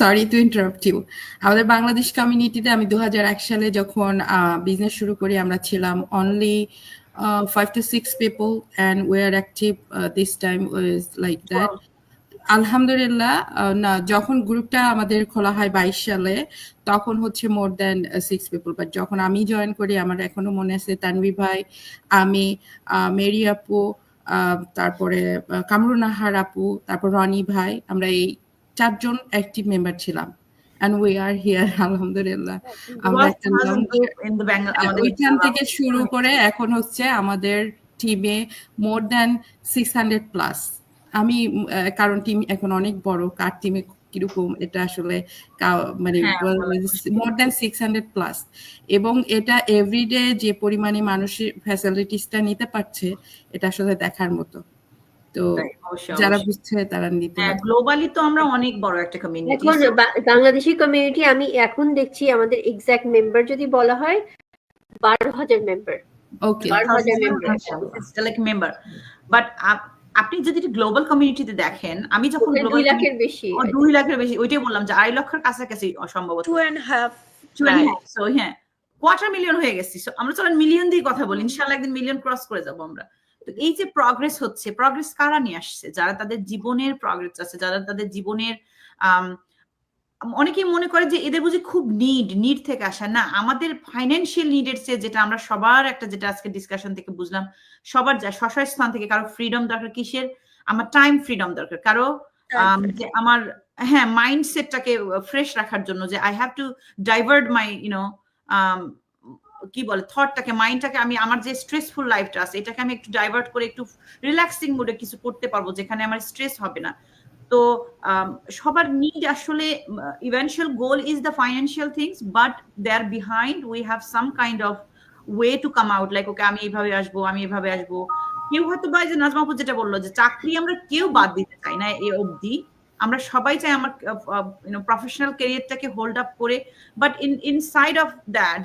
সরি টু ইন্টারাপ্ট ইউ। আমাদের বাংলাদেশ কমিউনিটিতে আমি 2001 সালে যখন বিজনেস শুরু করি আমরা ছিলাম only 5 to 6 people and we are active this time was like that. আলহামদুলিল্লাহ, না যখন গ্রুপটা আমাদের খোলা হয় 22 সালে তখন হচ্ছে মোর দ্যান 6 পিপল। বাট যখন আমি জয়েন করি আমার এখনো মনে আছে তানভি ভাই, আমি, মেরি আপু, তারপরে কামরুন নাহার আপু, তারপর রনি ভাই, আমরা এই 4 জন অ্যাক্টিভ মেম্বার ছিলাম। And we are here, আলহামদুলিল্লাহ। আমরা একটা ওইখান থেকে শুরু করে এখন হচ্ছে আমাদের টিমে মোর দ্যান 600 প্লাস। আমি কারণ টিম এখন অনেক বড়, কার টিমে কিরকম এটা আসলে মানে মোর দ্যান 600 প্লাস, এবং এটা এভরিডে যে পরিমাণে মানুষের ফ্যাসিলিটিসটা নিতে পারছে এটা আসলে দেখার মতো। তো যারা বুঝছে তারা নিতে পারে। গ্লোবালি তো আমরা অনেক বড় একটা কমিউনিটি। এখন বাংলাদেশি কমিউনিটি আমি এখন দেখছি আমাদের এক্সাক্ট মেম্বার যদি বলা হয় 12,000 মেম্বার। Okay, 12,000 member. বাট আপনি যদি গ্লোবাল কমিউনিটিতে দেখেন, আমি যখন 2 লাখের বেশি, 2 লাখের বেশি, ওইটাই বললাম যে 2.5 লাখের কাছাকাছি সম্ভবত, 2.5 সো হ্যাঁ 250,000 হয়ে গেছি। সো আমরা চলেন মিলিয়ন দিয়ে কথা বলি, ইনশাআল্লাহ একদিন মিলিয়ন ক্রস করে যাবো আমরা। তো এই যে প্রগ্রেস হচ্ছে, প্রগ্রেস কারা নিয়ে আসছে? যারা তাদের জীবনের প্রগ্রেস আছে, যারা তাদের জীবনের অনেকেই মনে করে যে এদের বুঝি খুব নিড থেকে আসা না, আমাদের ফাইন্যান্সিয়াল নিডের চেয়ে যেটা আমরা সবার একটা, যেটা আজকে ডিসকাশন থেকে বুঝলাম, সবার যা স্বশয় স্থান থেকে কারো ফ্রিডম দরকার, কিসের? আমার টাইম ফ্রিডম দরকার, কারো যে আমার মাইন্ডসেটটাকে ফ্রেশ রাখার জন্য, যে আই হ্যাভ টু ডাইভার্ট মাই কি বলে থটটাকে, মাইন্ডটাকে, আমি আমার যে স্ট্রেসফুল লাইফটা আছে এটাকে আমি একটু ডাইভার্ট করে একটু রিল্যাক্সিং মোডে কিছু করতে পারবো, যেখানে আমার স্ট্রেস হবে না। তো সবার নিড আসলে, eventual goal is the financial things, but there behind we have some kind of way to come out, like okay আমি এইভাবে আসবো, আমি এইভাবে আসবো। কেউ হয়তো বা যে নাজমা আপু যেটা বললো, যে চাকরি আমরা কেউ বাদ দিতে চাই না এ অবধি, আমরা সবাই চাই আমার প্রফেশনাল ক্যারিয়ারটাকে হোল্ড আপ করে, বাট ইনসাইড অফ দ্যাট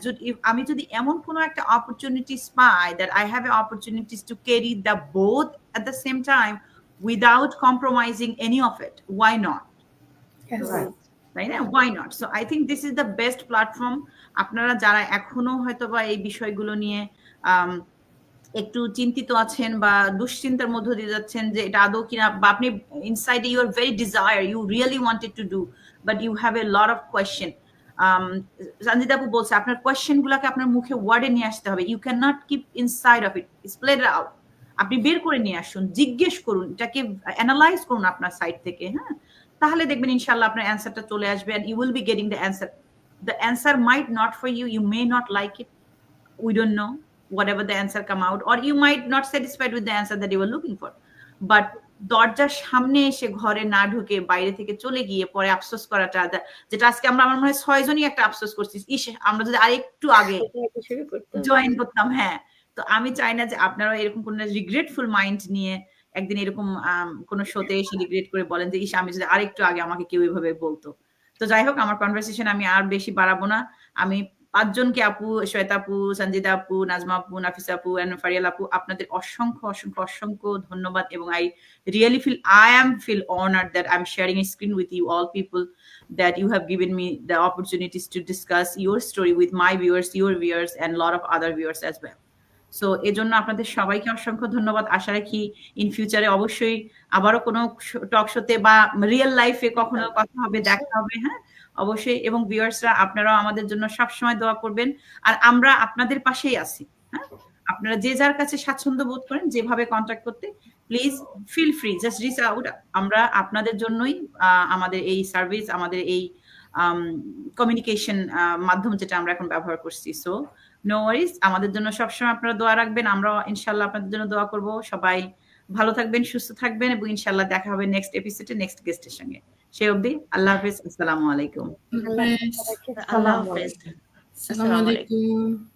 আমি যদি এমন কোনো একটা opportunities pi, that I have a opportunities to carry the both at the same time without compromising any of it, why not? Yes. Right? Why not? So I think this is the best platform. আপনারা যারা এখনো হয়তো বা এই বিষয়গুলো নিয়ে একটু চিন্তিত আছেন বা দুশ্চিন্তার মধ্য দিয়ে যাচ্ছেন যে এটা আদৌ কিনা, বা আপনি inside you are very desire, you really wanted to do, but you have a lot of question. Sanjita আপু বলছে আপনার কোয়েশ্চেন গুলাকে আপনার মুখে ওয়ার্ডে নিয়ে আসতে হবে, you can not keep inside of it, split it out. আপনি বের করে নিয়ে আসুন, জিজ্ঞেস করুন, এটাকে অ্যানালাইজ করুন আপনার সাইড থেকে, হ্যাঁ, তাহলে দেখবেন ইনশাআল্লাহ আপনার অ্যান্সারটা চলে আসবে, and you will be getting the answer. The answer might not for you, you may not like it, we don't know, whatever the answer come out, or you might not satisfied with the answer that you were looking for, but দরজার সামনে এসে ঘরে না ঢুকে বাইরে থেকে চলে গিয়ে পরে আফসোস করাটা, যেটা আজকে আমরা আমার মনে হয় 6 জনই একটা আফসোস করছি, ইস আমরা যদি আরেকটু আগে জয়েন করতাম। হ্যাঁ, তো আমি চাই না যে আপনারা এরকম কোন রিগ্রেটফুল মাইন্ড নিয়ে একদিন এরকম কোন শোতে এসে রিগ্রেট করে বলেন যে ইস আমি যদি আরেকটু আগে আমাকে কেউ এভাবে বলতো। তো যাই হোক, আমার কনভারসেশন আমি আর বেশি বাড়াবো না। আমি 5 জনকে আপু, শ্বেতা আপু, সঞ্জিতা আপু, নাজমা আপু, নাফিসা আপু এন্ড ফারিয়াল আপু, আপনাদের অসংখ্য অসংখ্য অসংখ্য ধন্যবাদ, এবং I really feel honored that I'm sharing a screen with you all people, that you have given me the opportunities to discuss your story with my viewers, your viewers, and a lot of other viewers as well. So এজন্য আপনাদের সবাইকে অসংখ্য ধন্যবাদ। আশা রাখি ইন ফিউচারে অবশ্যই আবারও কোনো টক শোতে বা রিয়েল লাইফে কখনো কথা হবে, দেখা হবে, হ্যাঁ অবশ্যই। এবং ভিউয়ার্সরা আপনারাও আমাদের জন্য সবসময় দোয়া করবেন, আর আমরা আপনাদের পাশেই আছি। হ্যাঁ, আপনারা যে যার কাছে স্বাচ্ছন্দ্য বোধ করেন যেভাবে কন্ট্যাক্ট করতে, please feel free, just reach out. আমরা আপনাদের জন্যই আমাদের এই সার্ভিস, আমাদের এই কমিউনিকেশন মাধ্যম যেটা আমরা এখন ব্যবহার করছি। সো নো ওয়ারিজ, আমাদের জন্য সবসময় আপনারা দোয়া রাখবেন, আমরা ইনশাল্লাহ আপনাদের জন্য দোয়া করব। সবাই ভালো থাকবেন, সুস্থ থাকবেন, এবং ইনশাল্লাহ দেখা হবে নেক্সট এপিসোডে নেক্সট গেস্টের সঙ্গে। সেই অবধি আল্লাহ হাফেজ, আসসালামু আলাইকুম। আল্লাহ হাফেজ। আসসালামু আলাইকুম।